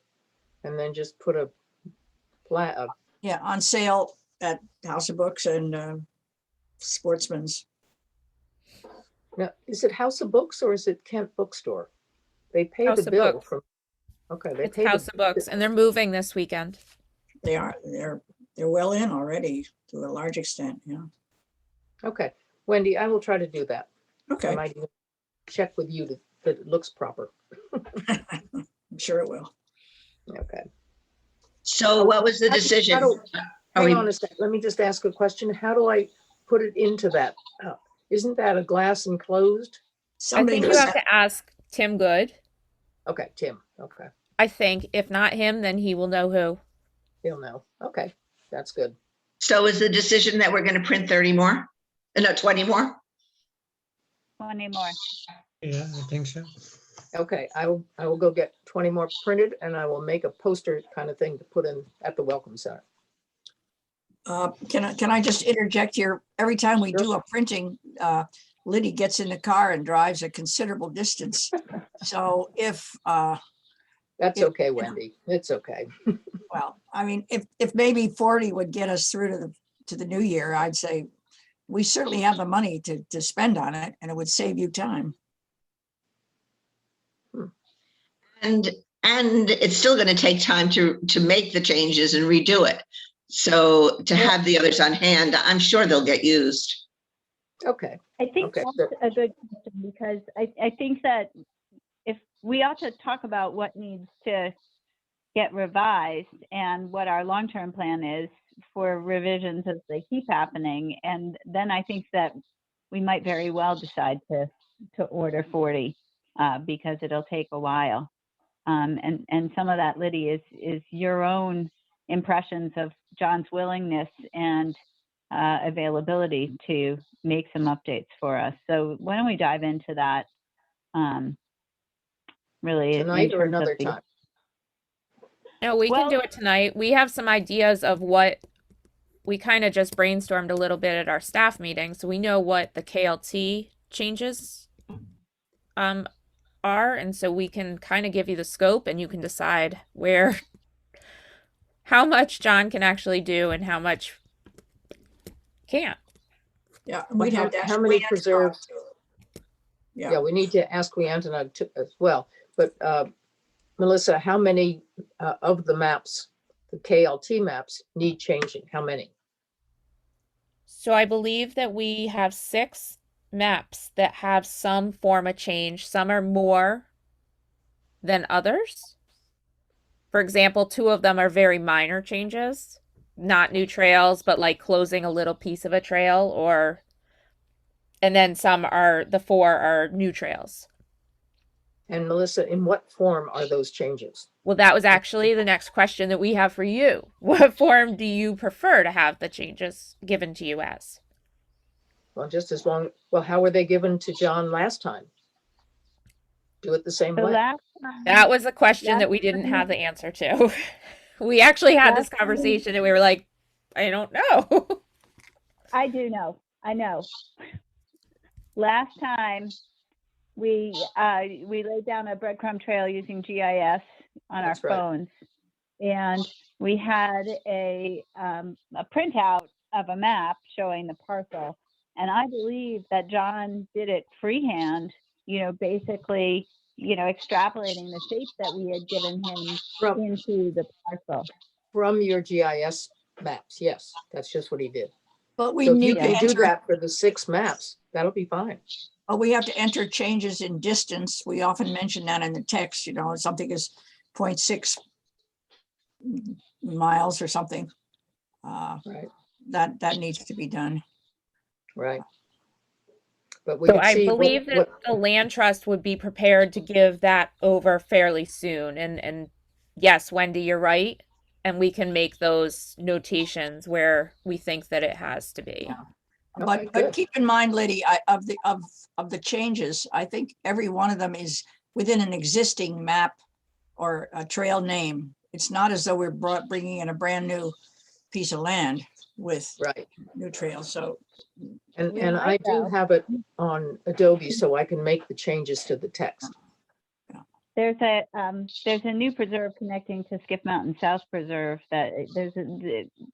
Speaker 3: and then just put a flat.
Speaker 6: On sale at House of Books and Sportsman's.
Speaker 3: Now, is it House of Books or is it Kent Bookstore? They pay
Speaker 2: House
Speaker 3: the
Speaker 2: of
Speaker 3: bill
Speaker 2: Books.
Speaker 3: from. Okay,
Speaker 2: It's House of Books, and they're moving this weekend.
Speaker 6: They're they're well in already to a large extent, yeah.
Speaker 3: Okay, Wendy, I will try to do that. I
Speaker 6: Okay,
Speaker 3: might even check with you that it looks proper.
Speaker 6: I'm sure it will.
Speaker 3: Okay.
Speaker 5: So what was the decision? Are
Speaker 3: Hang
Speaker 5: we,
Speaker 3: on a sec. Let me just ask a question. How do I put it into that? Isn't that a glass enclosed?
Speaker 2: I
Speaker 6: Somebody
Speaker 2: think you
Speaker 6: must
Speaker 2: have to ask Tim Good.
Speaker 3: Okay, Tim. Okay,
Speaker 2: I think if not him, then he will know who.
Speaker 3: he'll know. Okay, that's good.
Speaker 5: so is the decision that we're going to print 30 more? No, 20 more?
Speaker 1: 20 more.
Speaker 4: Yeah, I think so.
Speaker 3: Okay, I will go get 20 more printed and I will make a poster kind of thing to put in at the Welcome Center.
Speaker 6: Can I just interject here? Every time we do a printing, Liddy gets in the car and drives a considerable distance. So if,
Speaker 3: That's
Speaker 6: It-
Speaker 3: okay, Wendy. It's okay.
Speaker 6: well, I mean, if maybe 40 would get us through to the new year, I'd say we certainly have the money to spend on it and it would save you time.
Speaker 5: And it's still going to take time to make the changes and redo it. So to have the others on hand, I'm sure they'll get used.
Speaker 3: Okay,
Speaker 1: I think
Speaker 3: Okay,
Speaker 1: that's a good question because I think that if we ought to talk about what needs to get revised and what our long-term plan is for revisions as they keep happening. And then I think that we might very well decide to order 40 because it'll take a while. And some of that, Liddy, is your own impressions of John's willingness and availability to make some updates for us. So why don't we dive into that really in
Speaker 3: tonight or
Speaker 1: terms of
Speaker 3: another
Speaker 1: the-
Speaker 3: time?
Speaker 2: No, we can
Speaker 1: Well-
Speaker 2: do it tonight. We have some ideas of what we kind of just brainstormed a little bit at our staff meeting. So we know what the KLT changes are. And so we can kind of give you the scope and you can decide how much John can actually do and how much can't.
Speaker 6: Yeah.
Speaker 3: Well,
Speaker 6: We'd have to
Speaker 3: how
Speaker 6: ask
Speaker 3: many
Speaker 6: Leanne to
Speaker 3: preserves?
Speaker 6: talk to it.
Speaker 3: Yeah, we need to ask Leanne as well. But Melissa, how many of the maps, the KLT maps, need changing? How many?
Speaker 2: So I believe that we have 6 maps that have some form of change. Some are more than others. For example, 2 of them are very minor changes, not new trails, but like closing a little piece of a trail and then the 4 are new trails.
Speaker 3: And Melissa, in what form are those changes?
Speaker 2: Well, that was actually the next question that we have for you. What form do you prefer to have the changes given to you as?
Speaker 3: Well, just as long, well, how were they given to John last time? Do it the same
Speaker 1: the
Speaker 3: way.
Speaker 1: last time,
Speaker 2: That was a question that we didn't have the answer to. We actually had this
Speaker 1: Last time-
Speaker 2: conversation and we were like, I don't know.
Speaker 1: I do know. I know. Last time we laid down a breadcrumb trail using GIS on
Speaker 3: That's
Speaker 1: our
Speaker 3: right.
Speaker 1: phones, and we had a printout of a map showing the parcel. And I believe that John did it freehand, basically, extrapolating the shape that we had given him
Speaker 3: From,
Speaker 1: into the parcel.
Speaker 3: from your GIS maps, yes, that's just what he did.
Speaker 6: But we
Speaker 3: So if you
Speaker 6: need to
Speaker 3: can do
Speaker 6: enter,
Speaker 3: that for the 6 maps, that'll be fine.
Speaker 6: but we have to enter changes in distance. We often mention that in the text, something is 0.6 miles or something.
Speaker 3: Right,
Speaker 6: That needs to be done.
Speaker 3: right. But we
Speaker 2: So
Speaker 3: could
Speaker 2: I
Speaker 3: see
Speaker 2: believe that
Speaker 3: what,
Speaker 2: the land trust would be prepared to give that over fairly soon. And yes, Wendy, you're right. And we can make those notations where we think that it has to be.
Speaker 3: Okay,
Speaker 6: But
Speaker 3: good.
Speaker 6: keep in mind, Liddy, of the changes, I think every one of them is within an existing map or a trail name. It's not as though we're bringing in a brand new piece of land with
Speaker 3: Right.
Speaker 6: new trails. So
Speaker 3: And
Speaker 1: We
Speaker 3: I
Speaker 1: might,
Speaker 3: do
Speaker 1: though.
Speaker 3: have it on Adobe so I can make the changes to the text.
Speaker 1: There's a new preserve connecting to Skip Mountain South Preserve that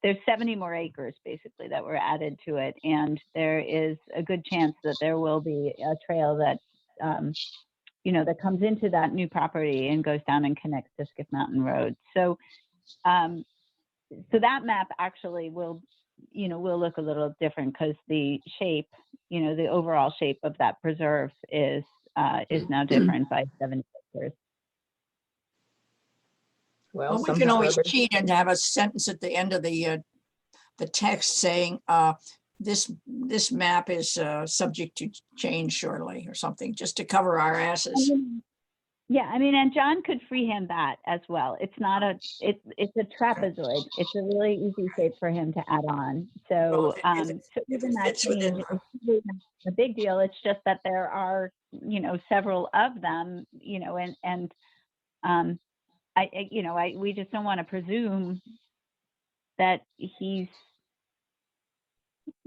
Speaker 1: there's 70 more acres basically that were added to it, and there is a good chance that there will be a trail that that comes into that new property and goes down and connects to Skip Mountain Road. So so that map actually will, will look a little different because the shape, the overall shape of that preserve is now different by 70 acres.
Speaker 3: Well,
Speaker 6: Well, we
Speaker 3: some
Speaker 6: can always
Speaker 3: garbage.
Speaker 6: cheat and have a sentence at the end of the text saying, this map is subject to change shortly or something, just to cover our asses.
Speaker 1: Yeah, I mean, and John could freehand that as well. It's not it's a trapezoid. It's a really easy shape for him to add on. So,
Speaker 6: Well, if
Speaker 1: so even
Speaker 6: it
Speaker 1: that
Speaker 6: fits within
Speaker 1: change is really not a big deal. It's just that there are, several of them, and we just don't want to presume that he's,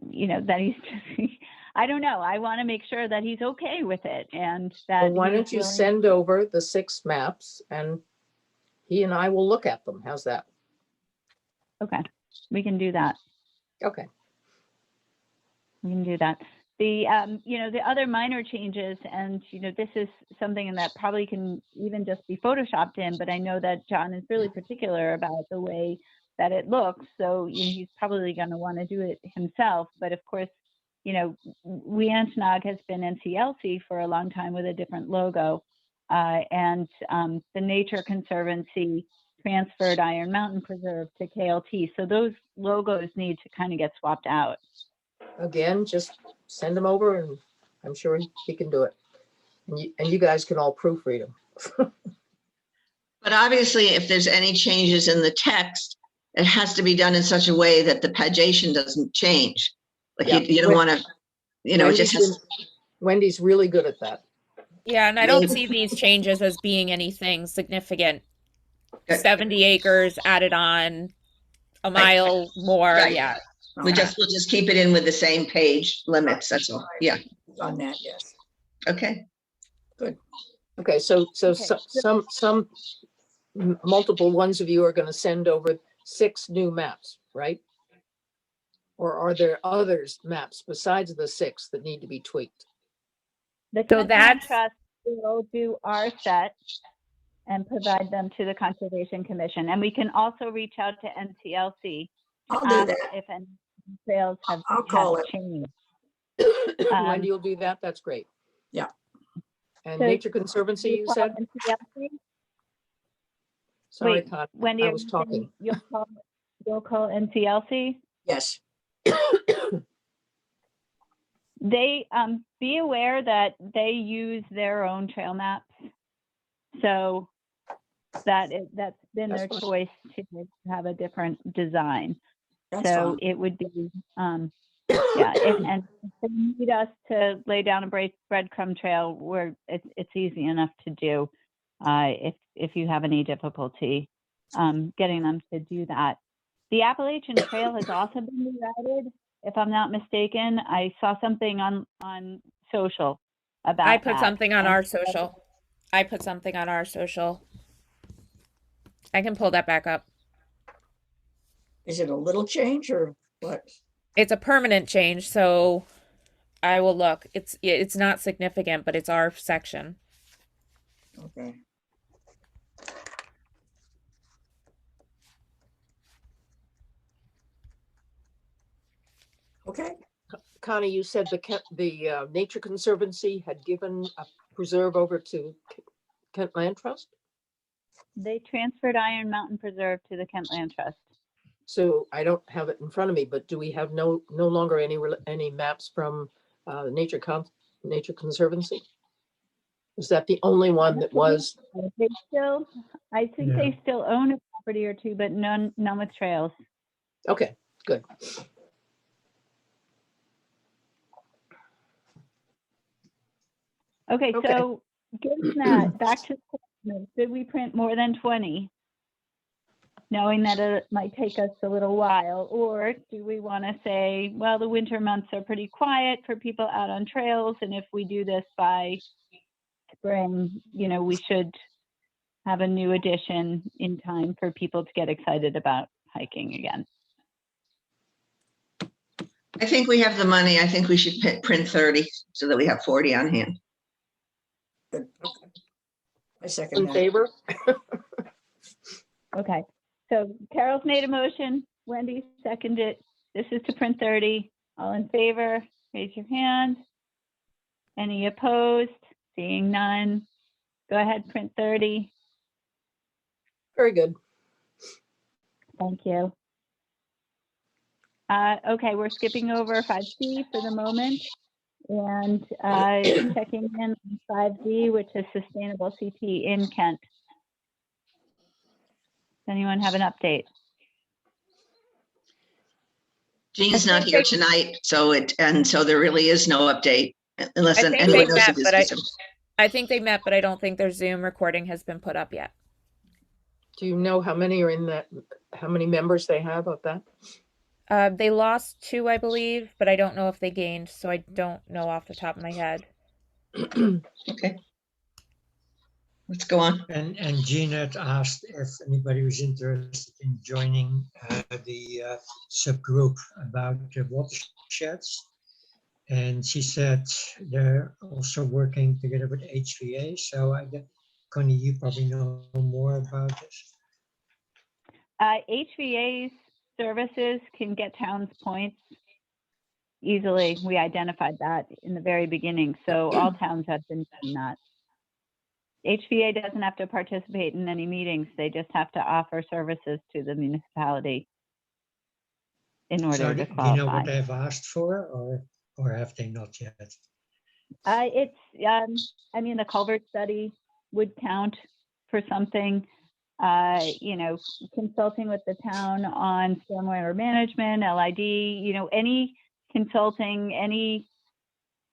Speaker 1: that he's just, I don't know. I want to make sure that he's okay with it and that.
Speaker 3: Well, why
Speaker 1: he's
Speaker 3: don't you
Speaker 1: willing-
Speaker 3: send over the 6 maps and he and I will look at them. How's that?
Speaker 1: Okay, we can do that.
Speaker 3: Okay.
Speaker 1: We can do that. The, the other minor changes, and, this is something that probably can even just be Photoshopped in, but I know that John is really particular about the way that it looks. So, he's probably going to want to do it himself. But of course, Weantnog has been NCLC for a long time with a different logo. And the Nature Conservancy transferred Iron Mountain Preserve to KLT. So those logos need to kind of get swapped out.
Speaker 3: Again, just send them over and I'm sure he can do it. And you guys can all proofread them.
Speaker 5: But obviously, if there's any changes in the text, it has to be done in such a way that the pagination doesn't change. Like
Speaker 3: Yeah.
Speaker 5: you don't want to, it just has.
Speaker 3: Wendy's really good at that.
Speaker 2: Yeah, and I don't see these changes as being anything significant. 70 acres added on, a mile more,
Speaker 5: Right.
Speaker 2: yeah.
Speaker 5: We'll just keep it in with the same page limits. That's all. Yeah.
Speaker 6: On that, yes.
Speaker 5: Okay.
Speaker 3: Okay, so
Speaker 1: Okay.
Speaker 3: some multiple ones of you are going to send over 6 new maps, right? Or are there others maps besides the 6 that need to be tweaked?
Speaker 1: The
Speaker 2: So
Speaker 1: Kent Land
Speaker 2: that's-
Speaker 1: Trust will do our set and provide them to the Conservation Commission. And we can also reach out to NCLC to
Speaker 6: I'll do
Speaker 1: ask
Speaker 6: that.
Speaker 1: if any trails have
Speaker 6: I'll call it.
Speaker 1: changed.
Speaker 3: Wendy will do that. That's great.
Speaker 6: Yeah.
Speaker 3: And
Speaker 1: So
Speaker 3: Nature Conservancy, you
Speaker 1: call
Speaker 3: said?
Speaker 1: NCLC?
Speaker 3: Sorry,
Speaker 1: Wait,
Speaker 3: Connie,
Speaker 1: Wendy,
Speaker 3: I
Speaker 1: are
Speaker 3: was
Speaker 1: you saying
Speaker 3: talking.
Speaker 1: You'll call NCLC?
Speaker 6: Yes.
Speaker 1: They be aware that they use their own trail maps, so that's been
Speaker 3: That's
Speaker 1: their
Speaker 3: fine.
Speaker 1: choice to have a different design.
Speaker 6: That's
Speaker 1: So
Speaker 6: fine.
Speaker 1: it would be and if they need us to lay down a breadcrumb trail, where it's easy enough to do. If you have any difficulty getting them to do that. The Appalachian Trail has also been rerouted, if I'm not mistaken. I saw something on social about
Speaker 2: I put
Speaker 1: that.
Speaker 2: something on
Speaker 1: And
Speaker 2: our social. I put something on our social. I can pull that back up.
Speaker 6: Is it a little change or what?
Speaker 2: It's a permanent change, so I will look. It's not significant, but it's our section.
Speaker 6: Okay. Okay.
Speaker 3: Connie, you said the Nature Conservancy had given a preserve over to Kent Land Trust?
Speaker 1: They transferred Iron Mountain Preserve to the Kent Land Trust.
Speaker 3: So I don't have it in front of me, but do we have no longer any maps from Nature Conservancy? Is that the only one that was?
Speaker 1: I think they still own a property or two, but none with trails.
Speaker 3: Okay, good.
Speaker 1: Okay,
Speaker 3: Okay.
Speaker 1: so given that, back to the question, did we print more than 20? Knowing that it might take us a little while, or do we want to say, well, the winter months are pretty quiet for people out on trails, and if we do this by spring, we should have a new edition in time for people to get excited about hiking again.
Speaker 5: I think we have the money. I think we should print 30 so that we have 40 on hand.
Speaker 6: Good. Okay. I second
Speaker 3: In
Speaker 6: that.
Speaker 3: favor?
Speaker 1: Okay, So Carol's made a motion, Wendy seconded it. This is to print 30. All in favor, raise your hand. Any opposed? Seeing none. Go ahead, print 30.
Speaker 3: Very good.
Speaker 1: Thank you. Okay, we're skipping over 5C for the moment and checking in on 5D, which is Sustainable CT in Kent. Does anyone have an update?
Speaker 5: Jean's not here tonight, so there really is no update unless
Speaker 2: I think
Speaker 5: anyone
Speaker 2: they
Speaker 5: knows
Speaker 2: met,
Speaker 5: of his
Speaker 2: but
Speaker 5: system.
Speaker 2: I think they met, but I don't think their Zoom recording has been put up yet.
Speaker 3: Do you know how many are in that? How many members they have of that?
Speaker 2: They lost 2, I believe, but I don't know if they gained, so I don't know off the top of my head.
Speaker 5: Okay. Let's go on.
Speaker 4: And Jean had asked if anybody was interested in joining the subgroup about the watersheds. And she said they're also working together with HVA. So I guess, Connie, you probably know more about this.
Speaker 1: HVA's services can get towns points easily. We identified that in the very beginning. So all towns have been doing that. HVA doesn't have to participate in any meetings. They just have to offer services to the municipality in order
Speaker 4: So
Speaker 1: to
Speaker 4: do you know what
Speaker 1: qualify.
Speaker 4: they've asked for, or have they not yet?
Speaker 1: I mean, the culvert study would count for something. Consulting with the town on stormwater management, LID, any consulting, any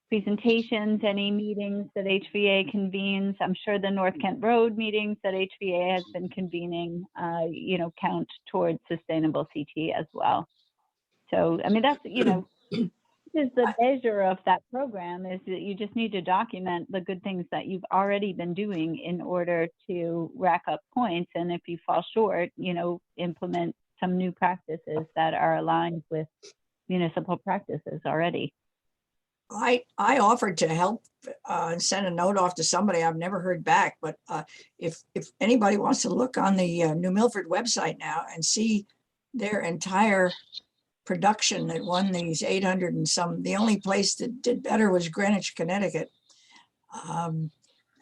Speaker 1: presentations, any meetings that HVA convenes. I'm sure the North Kent Road meetings that HVA has been convening, count towards sustainable CT as well. So, I mean, that's, is the measure of that program is that you just need to document the good things that you've already been doing in order to rack up points. And if you fall short, implement some new practices that are aligned with municipal practices already.
Speaker 6: I offered to help and send a note off to somebody. I've never heard back, but if anybody wants to look on the New Milford website now and see their entire production that won these 800 and some, the only place that did better was Greenwich, Connecticut.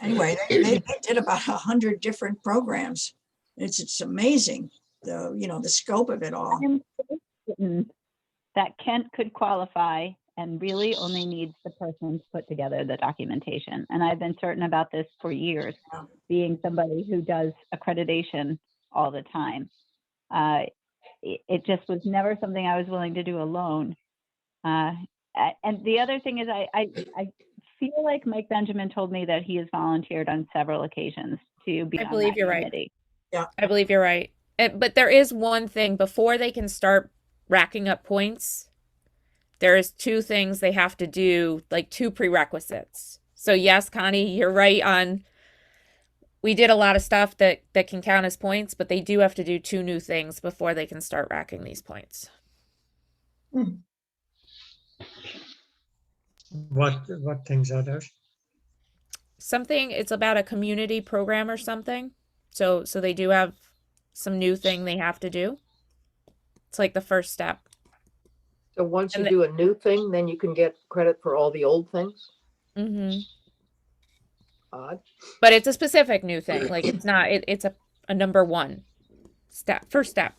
Speaker 6: Anyway, they did about 100 different programs. It's amazing, the scope of it all.
Speaker 1: I'm certain that Kent could qualify and really only needs the person to put together the documentation. And I've been certain about this for years, being somebody who does accreditation all the time. It just was never something I was willing to do alone. And the other thing is I feel like Mike Benjamin told me that he has volunteered on several occasions to be on that committee.
Speaker 6: Yeah,
Speaker 2: I believe you're right. But there is one thing before they can start racking up points. There is 2 things they have to do, like 2 prerequisites. So yes, Connie, you're right on. We did a lot of stuff that can count as points, but they do have to do 2 new things before they can start racking these points.
Speaker 4: What things are those?
Speaker 2: Something, it's about a community program or something. So they do have some new thing they have to do. It's like the first step.
Speaker 3: So once you do a new thing, then you can get credit for all the old things?
Speaker 2: Mm-hmm.
Speaker 3: Odd.
Speaker 2: But it's a specific new thing. Like it's not, it's a number 1 step, first step.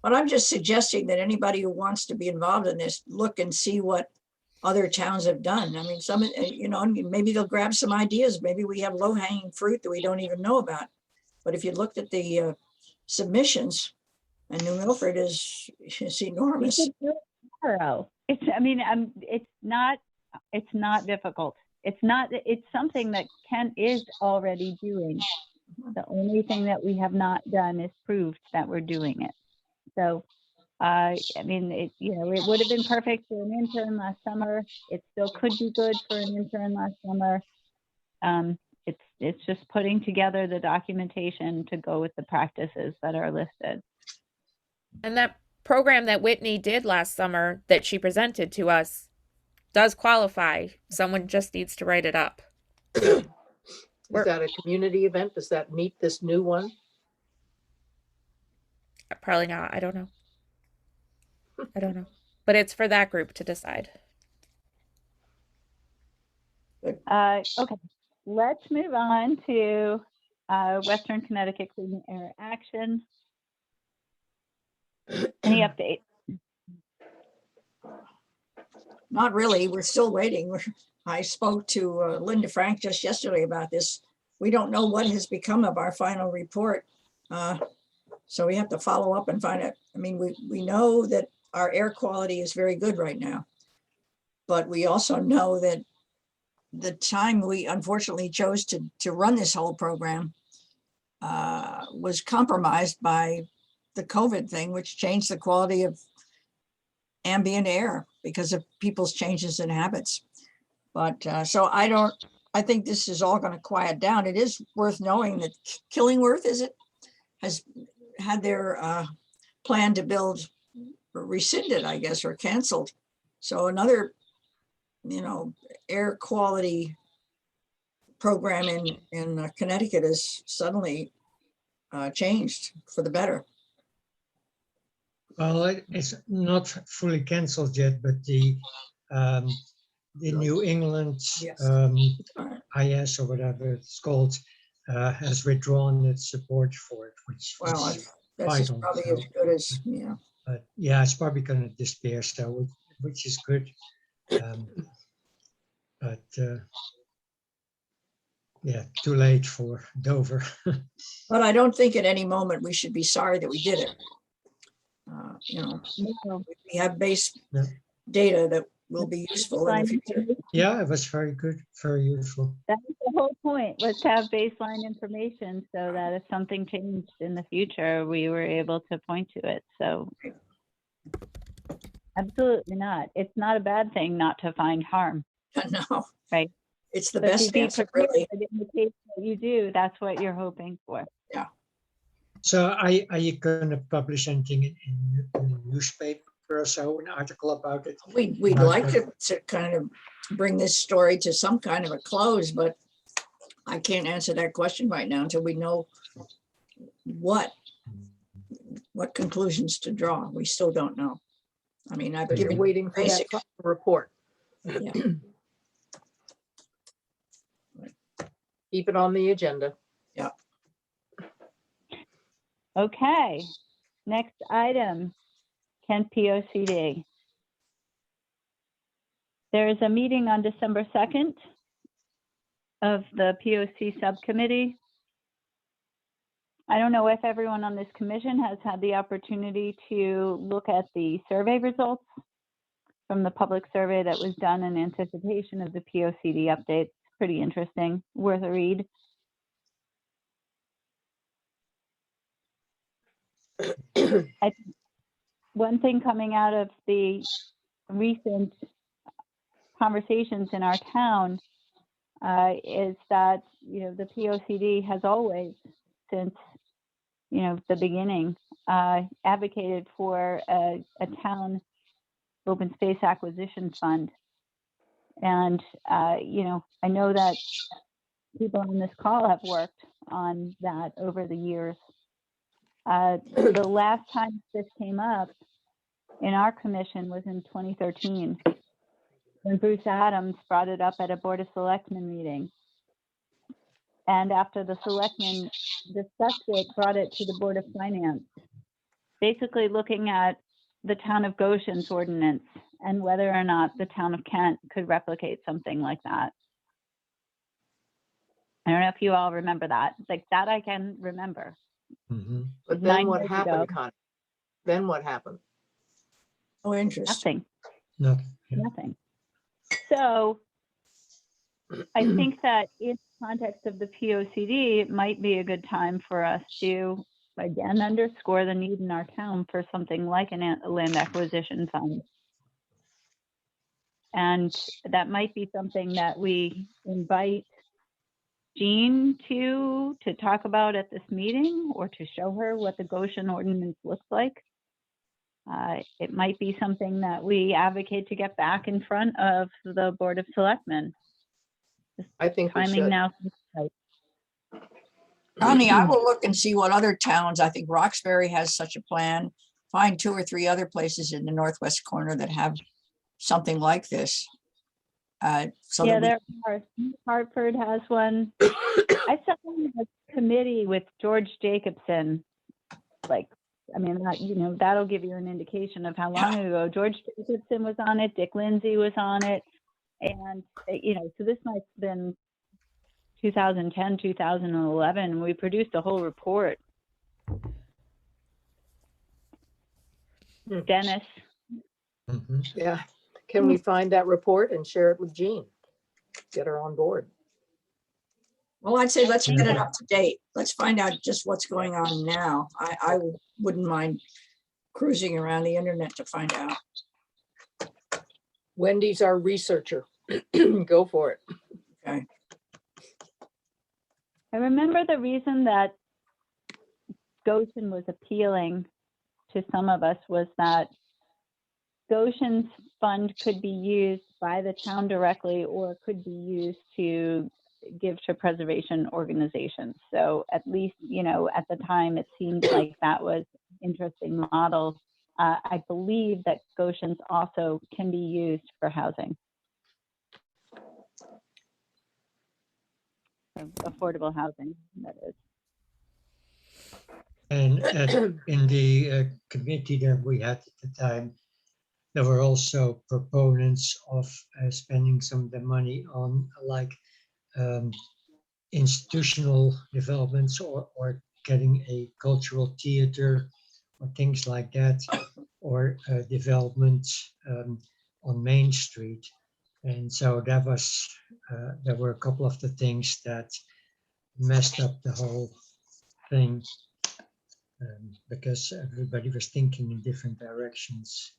Speaker 6: But I'm just suggesting that anybody who wants to be involved in this, look and see what other towns have done. I mean, some, maybe they'll grab some ideas. Maybe we have low hanging fruit that we don't even know about. But if you looked at the submissions, and New Milford is enormous.
Speaker 1: It's not difficult. It's something that Kent is already doing. The only thing that we have not done is proved that we're doing it. So, it would have been perfect for an intern last summer. It still could be good for an intern last summer. It's just putting together the documentation to go with the practices that are listed.
Speaker 2: And that program that Whitney did last summer that she presented to us does qualify. Someone just needs to write it up.
Speaker 3: Is that a community event? Does that meet this new one?
Speaker 2: Probably not. I don't know. I don't know. But it's for that group to decide.
Speaker 1: Okay, let's move on to Western Connecticut Clean Air Action. Any update?
Speaker 6: Not really. We're still waiting. I spoke to Linda Frank just yesterday about this. We don't know what has become of our final report. So we have to follow up and find out. I mean, we know that our air quality is very good right now. But we also know that the time we unfortunately chose to run this whole program was compromised by the COVID thing, which changed the quality of ambient air because of people's changes in habits. But so I think this is all going to quiet down. It is worth knowing that Killingworth, has had their plan to build rescinded, I guess, or canceled. So another, air quality program in Connecticut is suddenly changed for the better.
Speaker 4: Well, it's not fully cancelled yet, but the New England
Speaker 6: Yes.
Speaker 4: IS or whatever it's called has withdrawn its support for it, which
Speaker 6: Well,
Speaker 4: is
Speaker 6: that's just
Speaker 4: vital.
Speaker 6: probably
Speaker 4: So,
Speaker 6: as good as,
Speaker 4: but yeah, it's probably going to disappear, so which is good. But yeah, too late for Dover.
Speaker 6: but I don't think at any moment we should be sorry that we did it. We have base
Speaker 4: Yeah.
Speaker 6: data that will be useful in the future.
Speaker 4: Yeah, it was very good, very useful.
Speaker 1: That's the whole point, was to have baseline information so that if something changed in the future, we were able to point to it. So absolutely not. It's not a bad thing not to find harm.
Speaker 6: No,
Speaker 1: right?
Speaker 6: It's the
Speaker 1: But to
Speaker 6: best
Speaker 1: be
Speaker 6: answer,
Speaker 1: prepared
Speaker 6: really.
Speaker 1: in the case that you do, that's what you're hoping for.
Speaker 4: So are you going to publish anything in the newspaper or so, an article about it?
Speaker 6: We'd like to kind of bring this story to some kind of a close, but I can't answer that question right now until we know what conclusions to draw. We still don't know. I mean, I've
Speaker 3: But you're
Speaker 6: given
Speaker 3: waiting for that
Speaker 6: basic.
Speaker 3: final report.
Speaker 6: Yeah.
Speaker 3: Keep it on the agenda.
Speaker 1: Okay, next item, Kent POCD. There is a meeting on December 2nd of the POC subcommittee. I don't know if everyone on this commission has had the opportunity to look at the survey results from the public survey that was done in anticipation of the POCD update. It's pretty interesting, worth a read. One thing coming out of the recent conversations in our town is that, the POCD has always, since, the beginning, advocated for a town open space acquisition fund. And, I know that people on this call have worked on that over the years. The last time this came up in our commission was in 2013, when Bruce Adams brought it up at a Board of Selectmen meeting. And after the selectmen discussed it, brought it to the Board of Finance, basically looking at the town of Goshen's ordinance and whether or not the town of Kent could replicate something like that. I don't know if you all remember that. Like that I can remember.
Speaker 4: Mhm.
Speaker 3: But
Speaker 1: 9
Speaker 3: then what
Speaker 1: years
Speaker 3: happened,
Speaker 1: ago.
Speaker 3: Connie? Then what happened?
Speaker 6: Oh, interesting.
Speaker 1: Nothing.
Speaker 4: Yeah.
Speaker 1: Nothing. So I think that in the context of the POCD, it might be a good time for us to, again, underscore the need in our town for something like a land acquisition fund. And that might be something that we invite Jean to talk about at this meeting, or to show her what the Goshen ordinance looks like. It might be something that we advocate to get back in front of the Board of Selectmen.
Speaker 3: I think we
Speaker 1: Timing
Speaker 3: should.
Speaker 1: now. Right.
Speaker 6: Connie, I will look and see what other towns, I think Roxbury has such a plan. Find 2 or 3 other places in the northwest corner that have something like this. So
Speaker 1: Yeah,
Speaker 6: that
Speaker 1: there are. Hartford has one. I sat on a committee with George Jacobson. Like, I mean, that, you know, that'll give you an indication of how long ago George Jacobson was on it. Dick Lindsay was on it. And, you know, so this might have been 2010, 2011. We produced a whole report. Dennis.
Speaker 4: Mhm.
Speaker 3: Yeah. Can we find that report and share it with Jean? Get her on board.
Speaker 6: Well, I'd say let's
Speaker 1: think
Speaker 6: get it
Speaker 1: that-
Speaker 6: up to date. Let's find out just what's going on now. I wouldn't mind cruising around the internet to find out.
Speaker 3: Wendy's our researcher. Go for it.
Speaker 6: Okay.
Speaker 1: I remember the reason that Goshen was appealing to some of us was that Goshen's fund could be used by the town directly or could be used to give to preservation organizations. So at least, you know, at the time, it seemed like that was an interesting model. I believe that Goshen's also can be used for housing. Affordable housing, that is.
Speaker 4: And in the committee that we had at the time, there were also proponents of spending some of the money on like institutional developments or getting a cultural theater or things like that, or development on Main Street. And so that was, there were a couple of the things that messed up the whole thing because everybody was thinking in different directions.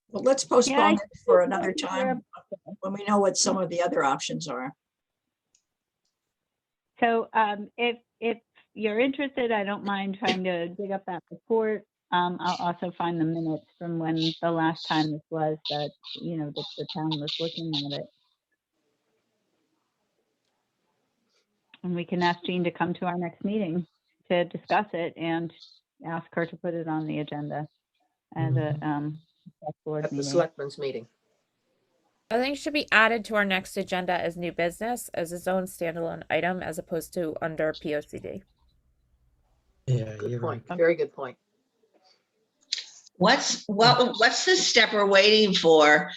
Speaker 6: Well, let's
Speaker 1: Yeah,
Speaker 6: postpone it for another
Speaker 1: think
Speaker 6: time when we know what some of the other options are.
Speaker 1: So if you're interested, I don't mind trying to dig up that report. I'll also find the minutes from when the last time this was that, you know, the town was looking at it. And we can ask Jean to come to our next meeting to discuss it and ask her to put it on the agenda as a select board
Speaker 3: At the
Speaker 1: meeting.
Speaker 3: selectmen's meeting.
Speaker 2: I think it should be added to our next agenda as new business, as its own standalone item, as opposed to under POCD.
Speaker 4: Yeah,
Speaker 3: Good
Speaker 4: you're
Speaker 3: point.
Speaker 4: right.
Speaker 3: Very good point.
Speaker 5: What's the step we're waiting for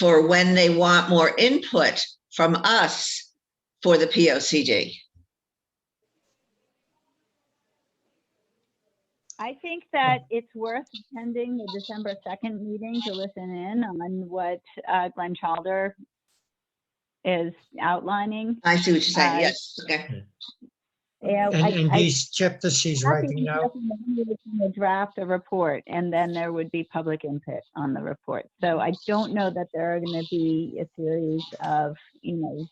Speaker 5: when they want more input from us for the POCD?
Speaker 1: I think that it's worth attending the December 2nd meeting to listen in on what Glenn Chalder is outlining.
Speaker 5: I see what you're saying. Yes. Okay.
Speaker 1: Yeah,
Speaker 4: And these chapters he's writing now,
Speaker 1: a draft a report, and then there would be public input on the report. So I don't know that there are going to be a series of, you know,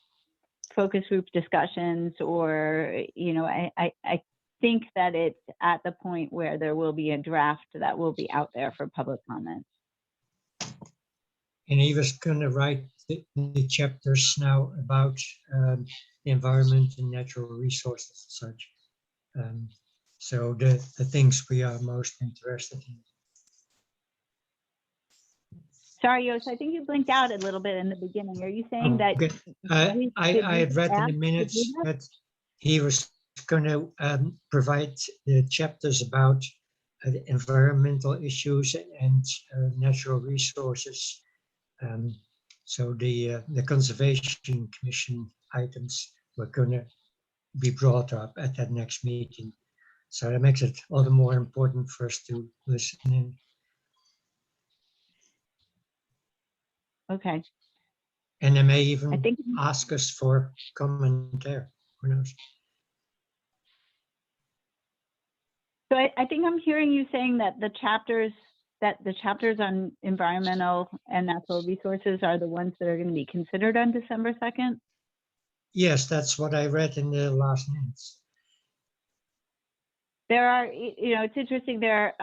Speaker 1: focus group discussions, or, you know, I think that it's at the point where there will be a draft that will be out there for public comment.
Speaker 4: and he was going to write the chapters now about the environment and natural resources and such. So the things we are most interested in.
Speaker 1: Sorry, Yost, I think you blinked out a little bit in the beginning. Are you saying that?
Speaker 4: Okay. I had read in
Speaker 1: ask
Speaker 4: the
Speaker 1: to
Speaker 4: minutes
Speaker 1: do that?
Speaker 4: that he was going to provide the chapters about the environmental issues and natural resources. So the Conservation Commission items were going to be brought up at that next meeting. So that makes it all the more important for us to listen in.
Speaker 1: Okay,
Speaker 4: And they may
Speaker 1: I
Speaker 4: even
Speaker 1: think,
Speaker 4: ask us for commentary. Who knows?
Speaker 1: so I think I'm hearing you saying that the chapters on environmental and natural resources are the ones that are going to be considered on December 2nd.
Speaker 4: Yes, that's what I read in the last minutes.
Speaker 1: There are, you know, it's interesting there.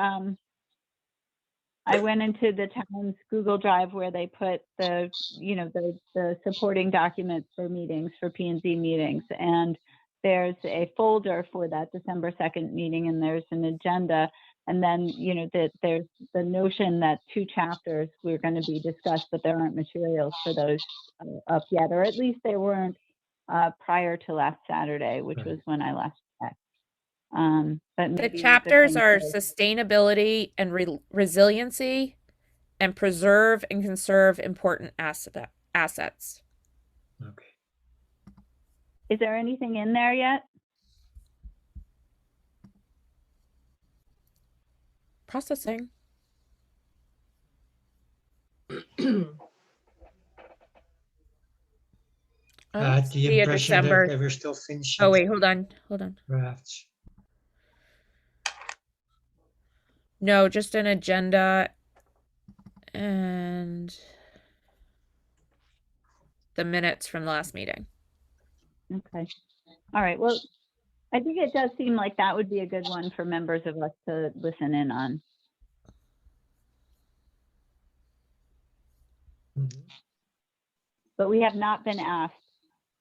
Speaker 1: I went into the town's Google Drive where they put the, you know, the supporting documents for meetings, for P&Z meetings. And there's a folder for that December 2nd meeting, and there's an agenda. And then, you know, that there's the notion that 2 chapters were going to be discussed, but there aren't materials for those up yet, or at least they weren't prior to last Saturday, which
Speaker 4: Right.
Speaker 1: was when I last checked. But
Speaker 2: The
Speaker 1: maybe
Speaker 2: chapters
Speaker 1: thing
Speaker 2: are
Speaker 1: is-
Speaker 2: sustainability and resiliency, and preserve and conserve important assets.
Speaker 4: Okay.
Speaker 1: Is there anything in there yet?
Speaker 2: Processing.
Speaker 4: I had the
Speaker 2: See a
Speaker 4: impression that
Speaker 2: December.
Speaker 4: they were still finishing
Speaker 2: Oh wait, hold on.
Speaker 4: drafts.
Speaker 2: No, just an agenda and the minutes from the last meeting.
Speaker 1: Okay. All right. Well, I think it does seem like that would be a good one for members of us to listen in on.
Speaker 4: Mhm.
Speaker 1: But we have not been asked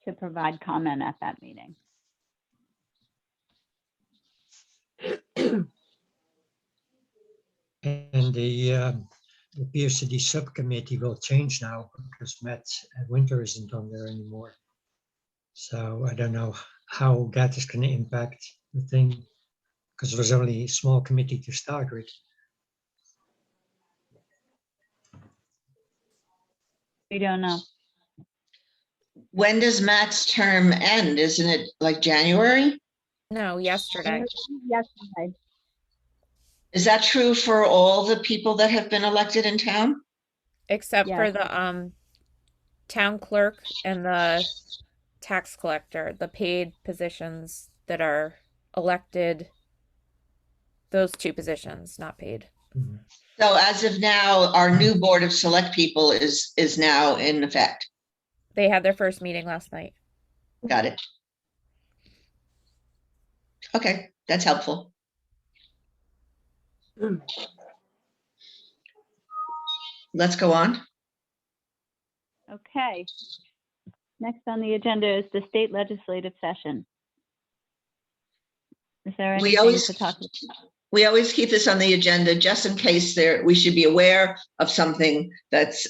Speaker 1: to provide comment at that meeting.
Speaker 4: And the POCD subcommittee will change now because Matt Winter isn't on there anymore. So I don't know how that is going to impact the thing, because it was only a small committee to start with.
Speaker 1: We don't know.
Speaker 5: When does Matt's term end? Isn't it like January?
Speaker 2: No, yesterday.
Speaker 1: Yesterday.
Speaker 5: Is that true for all the people that have been elected in town?
Speaker 2: Except for
Speaker 1: Yes.
Speaker 2: the town clerk and the tax collector, the paid positions that are elected. Those 2 positions, not paid.
Speaker 4: Mhm.
Speaker 5: So as of now, our new Board of Select People is now in effect.
Speaker 2: They had their first meeting last night.
Speaker 5: Got it. Okay, that's helpful. Let's go on.
Speaker 1: Okay. Next on the agenda is the state legislative session. Is there
Speaker 5: We
Speaker 1: anything
Speaker 5: always-
Speaker 1: to talk about?
Speaker 5: We always keep this on the agenda just in case we should be aware of something that's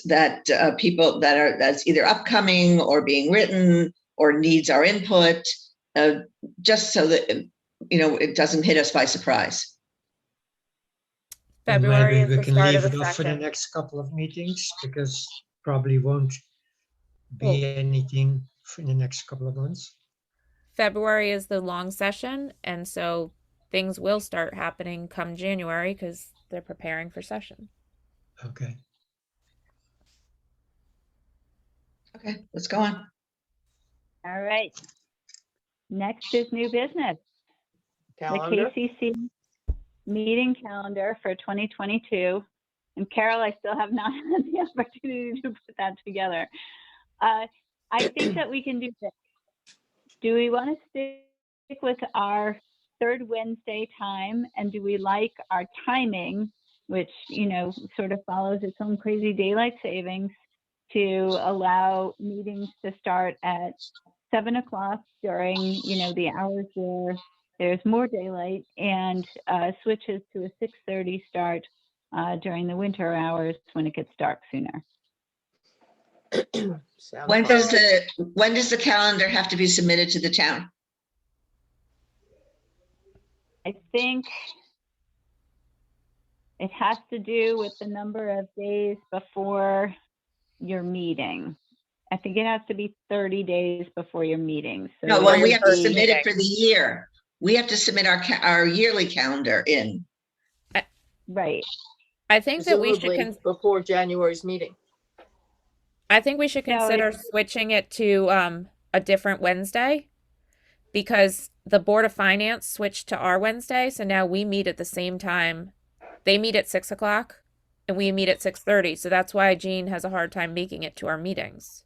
Speaker 5: people that's either upcoming or being written or needs our input, just so that it doesn't hit us by surprise.
Speaker 4: And
Speaker 2: February
Speaker 4: maybe
Speaker 2: is
Speaker 4: we
Speaker 2: the
Speaker 4: can
Speaker 2: start
Speaker 4: leave
Speaker 2: of
Speaker 4: it
Speaker 2: the
Speaker 4: off for the
Speaker 2: session.
Speaker 4: next couple of meetings, because probably won't be
Speaker 2: Well-
Speaker 4: anything in the next couple of months.
Speaker 2: February is the long session, and so things will start happening come January because they're preparing for session.
Speaker 4: Okay.
Speaker 5: Okay, let's go on.
Speaker 1: All right. Next is new business.
Speaker 3: Calendar.
Speaker 1: The KCC meeting calendar for 2022. And Carol, I still have not had the opportunity to put that together. I think that we can do this. Do we want to stick with our third Wednesday time? And do we like our timing, which, sort of follows its own crazy daylight savings, to allow meetings to start at 7 o'clock during, the hours where there's more daylight, and switches to a 6:30 start during the winter hours when it gets dark sooner?
Speaker 3: Sounds
Speaker 5: When
Speaker 3: fine.
Speaker 5: does the calendar have to be submitted to the town?
Speaker 1: I think it has to do with the number of days before your meeting. I think it has to be 30 days before your meeting. So
Speaker 5: No,
Speaker 2: Or
Speaker 5: when
Speaker 2: your
Speaker 5: we have to
Speaker 2: first
Speaker 5: submit it
Speaker 2: meeting.
Speaker 5: for the year. We have to submit our yearly calendar in.
Speaker 1: right.
Speaker 2: I think that we should
Speaker 3: Presumably before January's meeting.
Speaker 2: I think we should
Speaker 1: No,
Speaker 2: consider switching it to a different Wednesday, because the Board of Finance switched to our Wednesday, so now we meet at the same time. They meet at 6 o'clock and we meet at 6:30. So that's why Jean has a hard time making it to our meetings.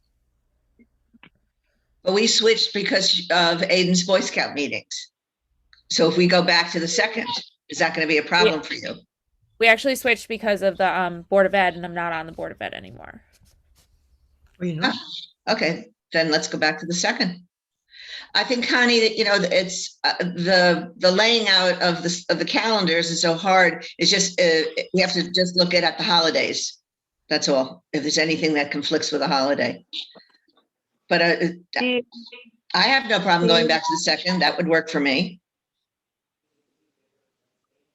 Speaker 5: But we switched because of Aiden's Boy Scout meetings. So if we go back to the 2nd, is that going to be a problem for you?
Speaker 2: We actually switched because of the Board of Ed, and I'm not on the Board of Ed anymore.
Speaker 4: Well,
Speaker 5: Okay, then let's go back to the 2nd. I think, Connie, that, it's the laying out of the calendars is so hard. It's just, we have to just look at the holidays. That's all. If there's anything that conflicts with a holiday. But I have no problem going back to the second. That would work for me.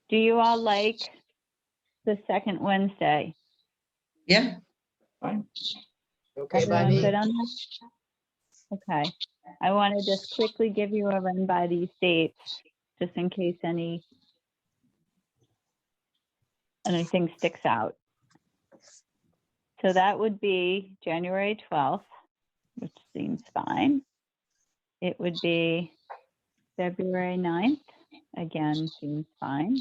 Speaker 1: Do you all like the second Wednesday?
Speaker 5: Yeah.
Speaker 3: Okay, by
Speaker 1: Everyone
Speaker 3: me.
Speaker 1: good on that? Okay. I want to just quickly give you a run by these dates, just in case anything sticks out. So that would be January 12th, which seems fine. It would be February 9th, again, seems fine.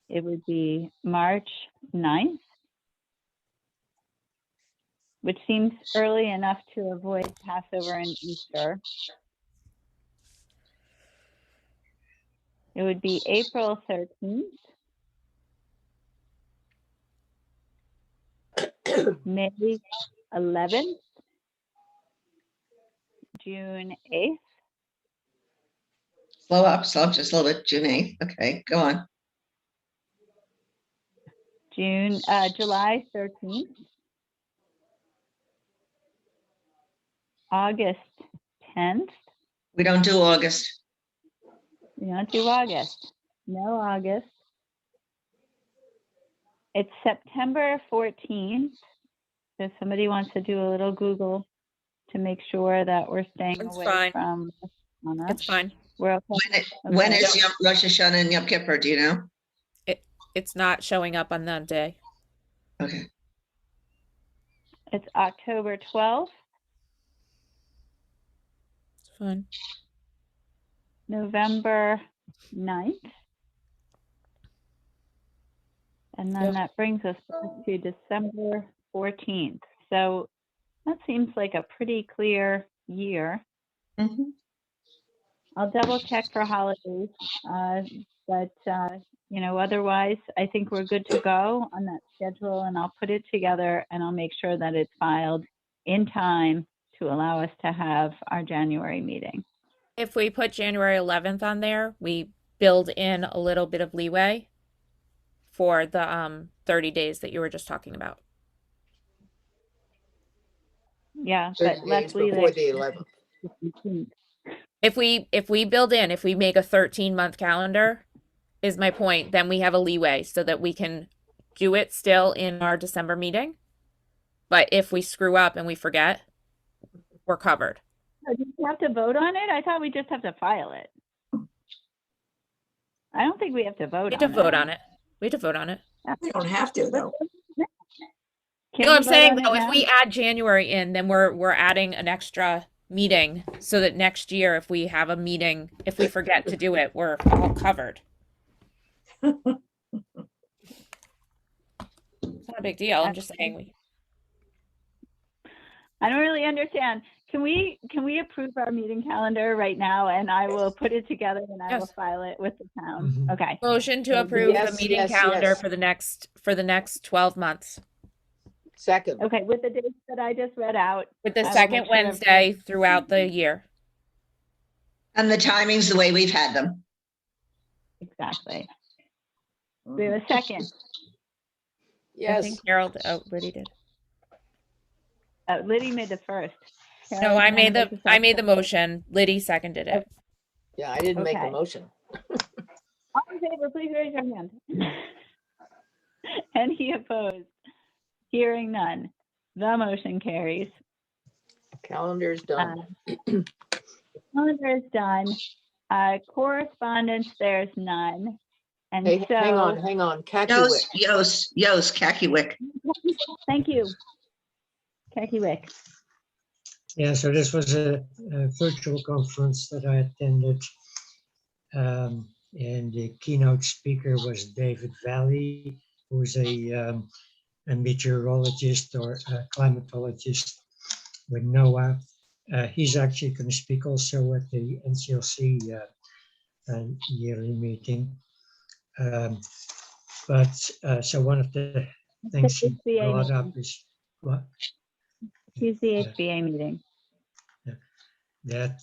Speaker 1: It would be March 9th, which seems early enough to avoid Passover and Easter. It would be April 13th, May 11th, June 8th,
Speaker 5: Slow up just a little bit, June 8th. Okay, go on.
Speaker 1: July 13th, August 10th.
Speaker 5: We don't do August.
Speaker 1: We don't do August. No August. It's September 14th. If somebody wants to do a little Google to make sure that we're staying
Speaker 2: It's
Speaker 1: away
Speaker 2: fine.
Speaker 1: from Hashanah.
Speaker 2: It's fine.
Speaker 1: We're okay.
Speaker 5: When is Rosh Hashanah and Yom Kippur? Do you know?
Speaker 2: It's not showing up on that day.
Speaker 5: Okay.
Speaker 1: It's October 12th,
Speaker 2: It's fine.
Speaker 1: November 9th. And then
Speaker 2: Yep.
Speaker 1: that brings us to December 14th. So that seems like a pretty clear year.
Speaker 5: Mhm.
Speaker 1: I'll double check for holidays, but otherwise I think we're good to go on that schedule, and I'll put it together and I'll make sure that it's filed in time to allow us to have our January meeting.
Speaker 2: If we put January 11th on there, we build in a little bit of leeway for the 30 days that you were just talking about.
Speaker 1: Yeah,
Speaker 3: 30
Speaker 1: but let's
Speaker 3: days
Speaker 1: leave
Speaker 3: before
Speaker 1: it.
Speaker 3: the 11th.
Speaker 2: If we build in, if we make a 13-month calendar, is my point, then we have a leeway so that we can do it still in our December meeting. But if we screw up and we forget, we're covered.
Speaker 1: Do we have to vote on it? I thought we just have to file it. I don't think we have to vote
Speaker 2: We
Speaker 1: on
Speaker 2: have to vote
Speaker 1: it.
Speaker 2: on it. We have to vote on it.
Speaker 6: We don't have to, though.
Speaker 1: Can
Speaker 2: No,
Speaker 1: we
Speaker 2: I'm
Speaker 1: vote
Speaker 2: saying
Speaker 1: on it
Speaker 2: though, if
Speaker 1: now?
Speaker 2: we add January in, then we're adding an extra meeting so that next year, if we have a meeting, if we forget to do it, we're all covered. It's not a big deal. I'm just saying
Speaker 1: I don't really understand. Can we approve our meeting calendar right now, and I will put it together and I will
Speaker 2: Yes.
Speaker 1: file it with the town?
Speaker 4: Mhm.
Speaker 1: Okay.
Speaker 2: motion to approve
Speaker 3: Yes,
Speaker 2: the meeting
Speaker 3: yes,
Speaker 2: calendar
Speaker 3: yes.
Speaker 2: for the next 12 months
Speaker 3: Second,
Speaker 1: Okay, with the dates that I just read out.
Speaker 2: with the
Speaker 1: I will
Speaker 2: second
Speaker 1: make sure
Speaker 2: Wednesday throughout the year.
Speaker 5: And the timings the way we've had them.
Speaker 1: Exactly. We have a second.
Speaker 2: I
Speaker 3: yes,
Speaker 2: think Harold, Liddy did.
Speaker 1: Liddy made the first.
Speaker 2: No,
Speaker 1: Carol,
Speaker 2: I
Speaker 1: you
Speaker 2: made
Speaker 1: wanna
Speaker 2: the
Speaker 1: make a second?
Speaker 2: motion. Liddy seconded it.
Speaker 3: yeah, I didn't make the
Speaker 1: Okay.
Speaker 3: motion.
Speaker 1: All in favor, please raise your hand. Any opposed? Hearing none. The motion carries.
Speaker 3: Calendar is done.
Speaker 1: Calendar is done. Correspondence, there's none. And
Speaker 3: Hey,
Speaker 1: so,
Speaker 3: hang on, Kakiwick.
Speaker 5: Yost, Kakiwick.
Speaker 1: thank you. Kakiwick.
Speaker 4: Yeah, so this was a virtual conference that I attended. And the keynote speaker was David Valley, who is a meteorologist or a climatologist with NOAA. He's actually going to speak also at the NCLC yearly meeting. So one of the things he
Speaker 1: HBA
Speaker 4: brought up
Speaker 1: meeting.
Speaker 4: is what?
Speaker 1: He's the HBA meeting.
Speaker 4: That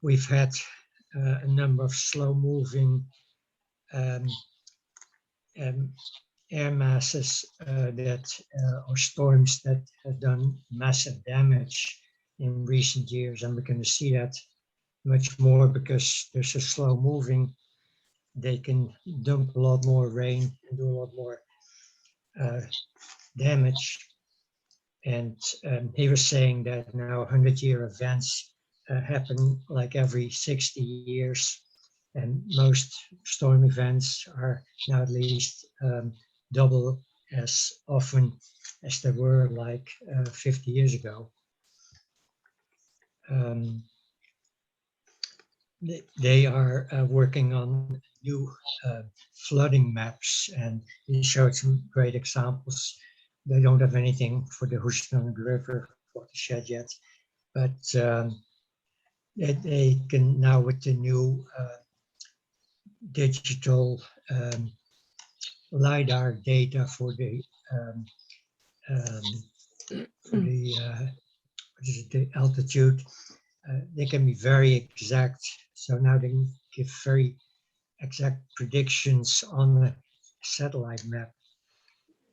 Speaker 4: we've had a number of slow-moving air masses or storms that have done massive damage in recent years, and we're going to see that much more because they're so slow-moving. They can dump a lot more rain and do a lot more damage. And he was saying that now 100-year events happen like every 60 years, and most storm events are now at least double as often as they were like 50 years ago. They are working on new flooding maps, and he showed some great examples. They don't have anything for the Hashanah River watershed yet, but they can now, with the new digital LiDAR data for the the altitude, they can be very exact. So now they can give very exact predictions on the satellite map.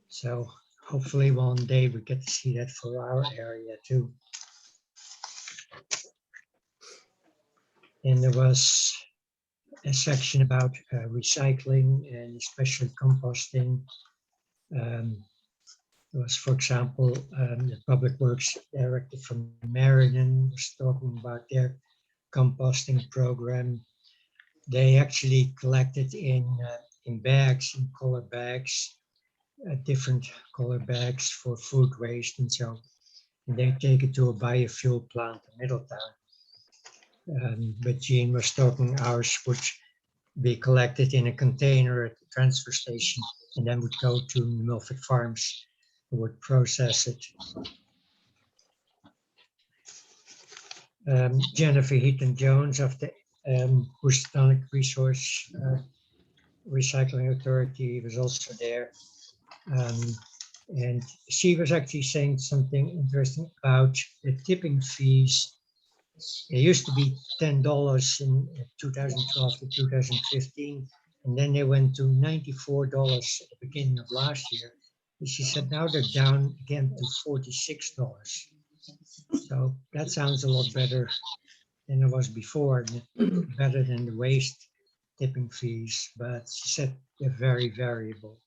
Speaker 4: So hopefully one day we get to see that for our area too. And there was a section about recycling and especially composting. There was, for example, the Public Works Director from Meriden was talking about their composting program. They actually collected in bags, in color bags, different color bags for food waste and so. And they take it to a biofuel plant in Middletown. But Jean was talking ours would be collected in a container at the transfer station and then would go to Milford Farms, who would process it. Jennifer Heaton-Jones of the Houstonic Resource Recycling Authority was also there. And she was actually saying something interesting about the tipping fees. It used to be $10 in 2012 to 2015, and then they went to $94 at the beginning of last year. And she said now they're down again to $46. So that sounds a lot better than it was before, better than the waste tipping fees, but she said they're very variable.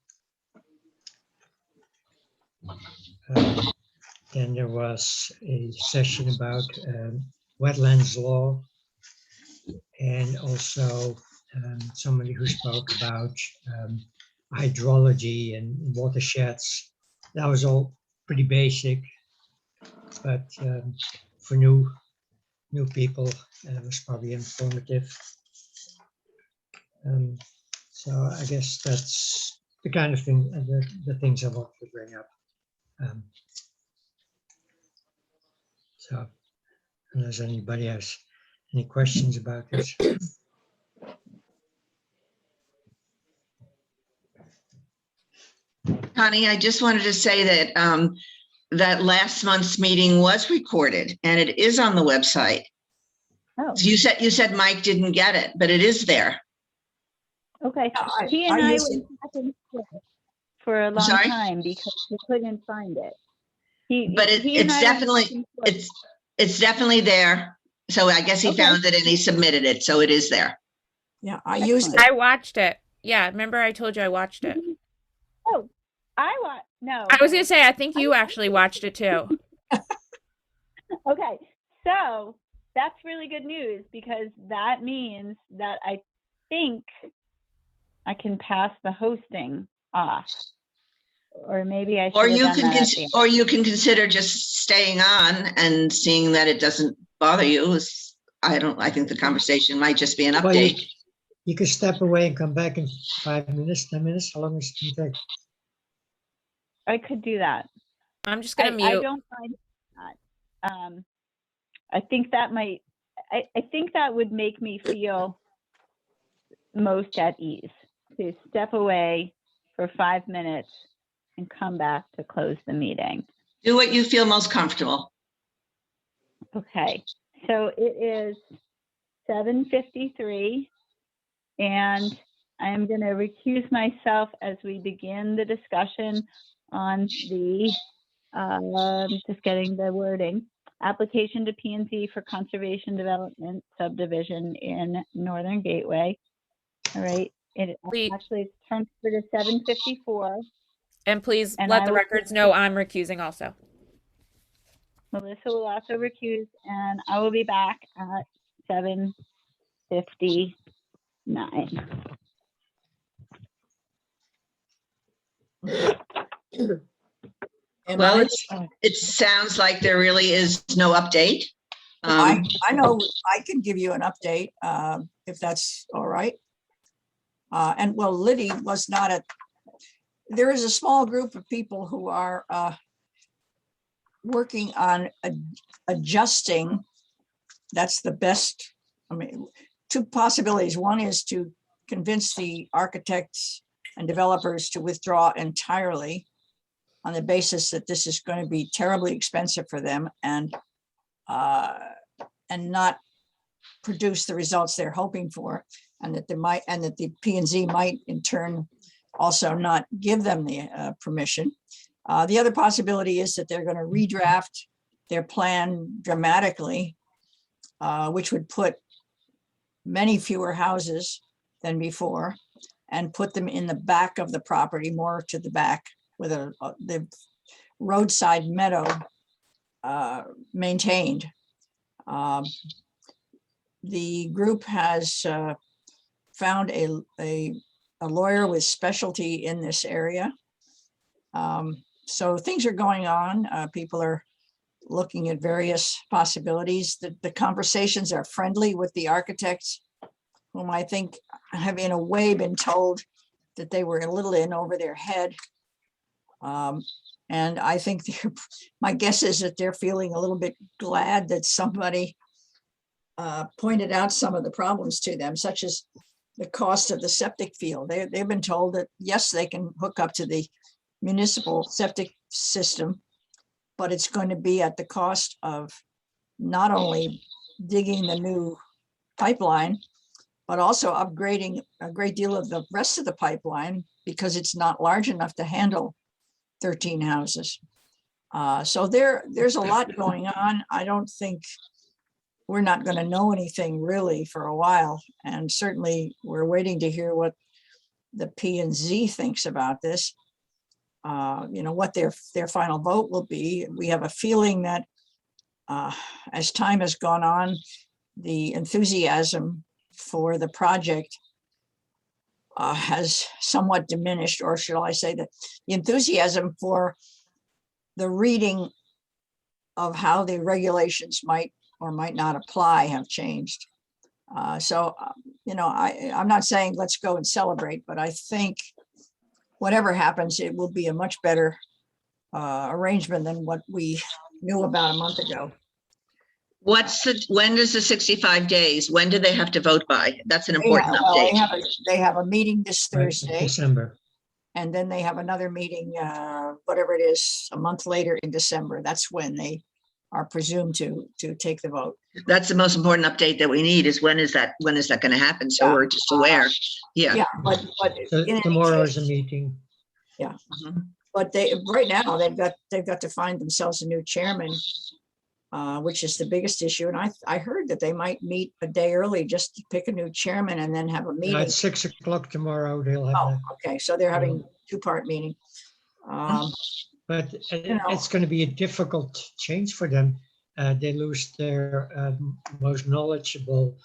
Speaker 4: Then there was a session about wetlands law, and also somebody who spoke about hydrology and watersheds. That was all pretty basic, but for new people, it was probably informative. So I guess that's the kind of thing, the things I want to bring up. So unless anybody has any questions about this.
Speaker 5: Connie, I just wanted to say that that last month's meeting was recorded and it is on the website.
Speaker 1: Oh,
Speaker 5: So you said Mike didn't get it, but it is there.
Speaker 1: okay.
Speaker 6: Yeah,
Speaker 1: He and
Speaker 6: I
Speaker 1: I
Speaker 6: used
Speaker 1: went
Speaker 6: it.
Speaker 1: back and forth for a long
Speaker 5: Sorry?
Speaker 1: time because we couldn't find it.
Speaker 5: But
Speaker 1: He and
Speaker 5: it's
Speaker 1: I went
Speaker 5: definitely,
Speaker 1: back and forth.
Speaker 5: it's definitely there. So I guess he
Speaker 1: Okay.
Speaker 5: found it and he submitted it. So it is there.
Speaker 6: Yeah, I used it.
Speaker 2: I watched it. Yeah, remember I told you I watched it.
Speaker 1: Oh, no.
Speaker 2: I was gonna say I think you actually watched it too.
Speaker 1: Okay, so that's really good news because that means that I think I can pass the hosting off, or maybe I
Speaker 5: Or
Speaker 1: should
Speaker 5: you
Speaker 1: have done
Speaker 5: can,
Speaker 1: that at the end.
Speaker 5: or you can consider just staying on and seeing that it doesn't bother you. I think the conversation might just be an
Speaker 4: Well,
Speaker 5: update.
Speaker 4: you can step away and come back in 5 minutes, 10 minutes, how long is it going to take?
Speaker 1: I could do that.
Speaker 2: I'm just gonna
Speaker 1: I
Speaker 2: mute.
Speaker 1: don't find that. I think that might. I think that would make me feel most at ease to step away for 5 minutes and come back to close the meeting.
Speaker 5: Do what you feel most comfortable.
Speaker 1: Okay, so it is 7:53, and I am going to recuse myself as we begin the discussion on the, just getting the wording, application to P&Z for conservation development subdivision in Northern Gateway. All right, actually it's turned to 7:54.
Speaker 2: And please
Speaker 1: And
Speaker 2: let
Speaker 1: I
Speaker 2: the
Speaker 1: will-
Speaker 2: records know I'm recusing also.
Speaker 1: Melissa will also recuse, and I will be back at 7:59.
Speaker 6: Am
Speaker 5: Well,
Speaker 6: I-
Speaker 5: it sounds like there really is no update.
Speaker 6: I know I can give you an update, if that's all right. And well, Liddy was not there is a small group of people who are working on adjusting. That's the best, I mean, two possibilities. One is to convince the architects and developers to withdraw entirely on the basis that this is going to be terribly expensive for them and not produce the results they're hoping for, and that the P&Z might in turn also not give them the permission. The other possibility is that they're going to redraft their plan dramatically, which would put many fewer houses than before and put them in the back of the property, more to the back, with the roadside meadow maintained. The group has found a lawyer with specialty in this area. So things are going on. People are looking at various possibilities. The conversations are friendly with the architects, whom I think have in a way been told that they were a little in over their head. And I think my guess is that they're feeling a little bit glad that somebody pointed out some of the problems to them, such as the cost of the septic field. They've been told that, yes, they can hook up to the municipal septic system, but it's going to be at the cost of not only digging the new pipeline, but also upgrading a great deal of the rest of the pipeline because it's not large enough to handle 13 houses. So there's a lot going on. I don't think we're not going to know anything really for a while. And certainly we're waiting to hear what the P&Z thinks about this. What their final vote will be. We have a feeling that as time has gone on, the enthusiasm for the project has somewhat diminished, or shall I say that the enthusiasm for the reading of how the regulations might or might not apply have changed. I'm not saying let's go and celebrate, but I think whatever happens, it will be a much better arrangement than what we knew about a month ago.
Speaker 5: When is the 65 days? When do they have to vote by? That's an important update.
Speaker 6: They have a meeting this Thursday,
Speaker 4: December.
Speaker 6: and then they have another meeting, whatever it is, a month later in December. That's when they are presumed to take the vote.
Speaker 5: That's the most important update that we need, is when is that going to happen? So we're just aware. Yeah.
Speaker 6: But
Speaker 4: So
Speaker 6: in any
Speaker 4: tomorrow
Speaker 6: case-
Speaker 4: is a meeting.
Speaker 6: But right now they've got to find themselves a new chairman, which is the biggest issue. And I heard that they might meet a day early just to pick a new chairman and then have a meeting.
Speaker 4: At 6 o'clock tomorrow, they'll have
Speaker 6: Oh,
Speaker 4: that.
Speaker 6: okay. So they're having a two-part meeting.
Speaker 4: But
Speaker 6: know.
Speaker 4: it's going to be a difficult change for them. They lose their most knowledgeable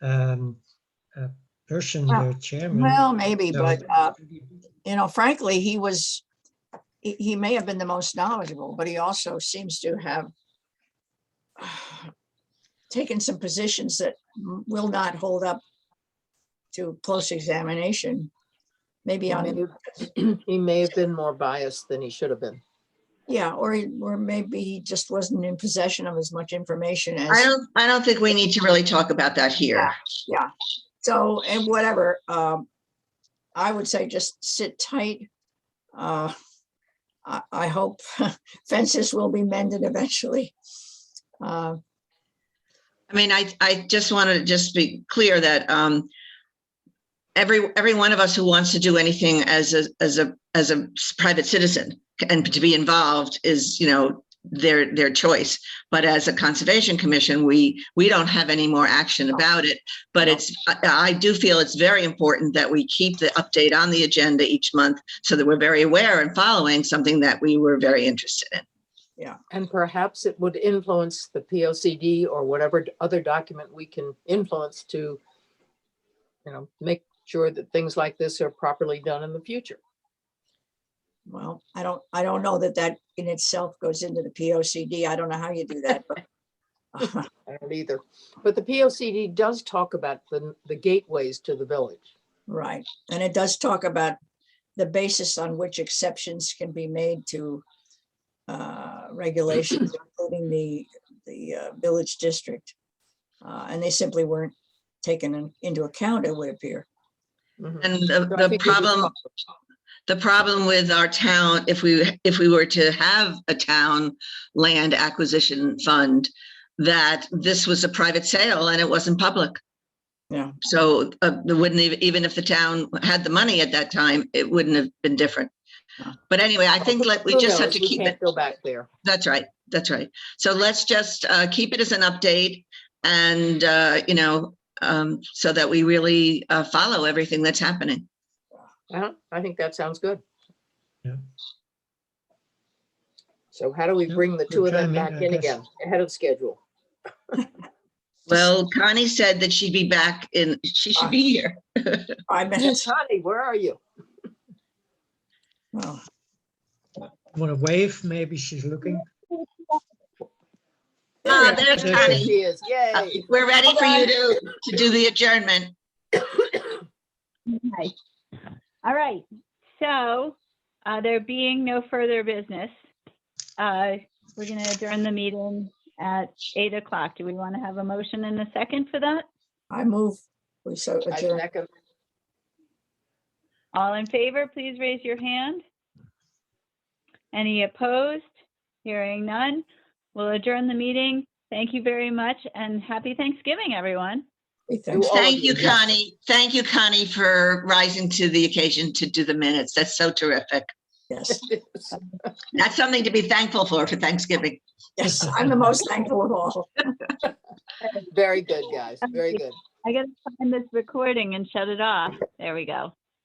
Speaker 4: person,
Speaker 6: Well,
Speaker 4: their chairman.
Speaker 6: Well, maybe,
Speaker 4: So-
Speaker 6: but frankly, he may have been the most knowledgeable, but he also seems to have taken some positions that will not hold up to close examination. Maybe
Speaker 3: He may have been more biased than he should have been.
Speaker 6: yeah, or maybe he just wasn't in possession of as much information as.
Speaker 5: I don't think we need to really talk about that here.
Speaker 6: Yeah. So, and whatever, I would say just sit tight. I hope fences will be mended eventually.
Speaker 5: I I mean, I just wanted to just be clear that every one of us who wants to do anything as a private citizen and to be involved is, you know, their choice. But as a conservation commission, we don't have any more action about it. But I do feel it's very important that we keep the update on the agenda each month so that we're very aware and following something that we were very interested in.
Speaker 3: Yeah, and perhaps it would influence the POCD or whatever other document we can influence to, you know, make sure that things like this are properly done in the future.
Speaker 6: Well, I don't know that in itself goes into the POCD. I don't know how you do that, but
Speaker 3: I don't either. But the POCD does talk about the gateways to the village.
Speaker 6: right. And it does talk about the basis on which exceptions can be made to regulations, including the village district. And they simply weren't taken into account, it would appear.
Speaker 3: Mhm.
Speaker 5: And
Speaker 3: So I think we should
Speaker 5: the problem with our town, if we were to have a town land acquisition fund, that this was a private sale and it wasn't public.
Speaker 6: Yeah.
Speaker 5: So it wouldn't even if the town had the money at that time, it wouldn't have been different.
Speaker 6: No.
Speaker 5: But anyway, I think we
Speaker 3: Who
Speaker 5: just have
Speaker 3: knows?
Speaker 5: to
Speaker 3: We
Speaker 5: keep
Speaker 3: can't
Speaker 5: it.
Speaker 3: go back there.
Speaker 5: That's right. That's right. So let's just keep it as an update and, you know, so that we really follow everything that's happening.
Speaker 3: I think that sounds good.
Speaker 4: Yeah.
Speaker 3: So how do we
Speaker 4: Yeah,
Speaker 3: bring the two of them
Speaker 4: adjournment,
Speaker 3: back
Speaker 4: I
Speaker 3: in
Speaker 4: guess.
Speaker 3: again, ahead of schedule?
Speaker 5: Well, Connie said that she'd be back she should be here.
Speaker 6: 5 minutes.
Speaker 3: Connie, where are you?
Speaker 6: Oh,
Speaker 4: Want to wave? Maybe she's looking.
Speaker 5: Ah, there's
Speaker 4: There
Speaker 3: There
Speaker 5: Connie.
Speaker 3: she is. Yay.
Speaker 5: We're ready for you to do the adjournment.
Speaker 1: Okay. All right. So there being no further business, we're going to adjourn the meeting at 8 o'clock. Do we want to have a motion and a second for that?
Speaker 6: I move. We so
Speaker 3: I
Speaker 6: adjourn.
Speaker 3: second.
Speaker 1: All in favor, please raise your hand. Any opposed? Hearing none. We'll adjourn the meeting. Thank you very much and happy Thanksgiving, everyone.
Speaker 6: Thanks.
Speaker 3: All of
Speaker 5: Thank you,
Speaker 3: you, yes.
Speaker 5: Connie. Thank you, Connie, for rising to the occasion to do the minutes. That's so terrific.
Speaker 6: Yes.
Speaker 5: That's something to be thankful for Thanksgiving.
Speaker 6: Yes. I'm the most thankful of all.
Speaker 3: Very good, guys. Very good.
Speaker 1: I got to find this recording and shut it off. There we go.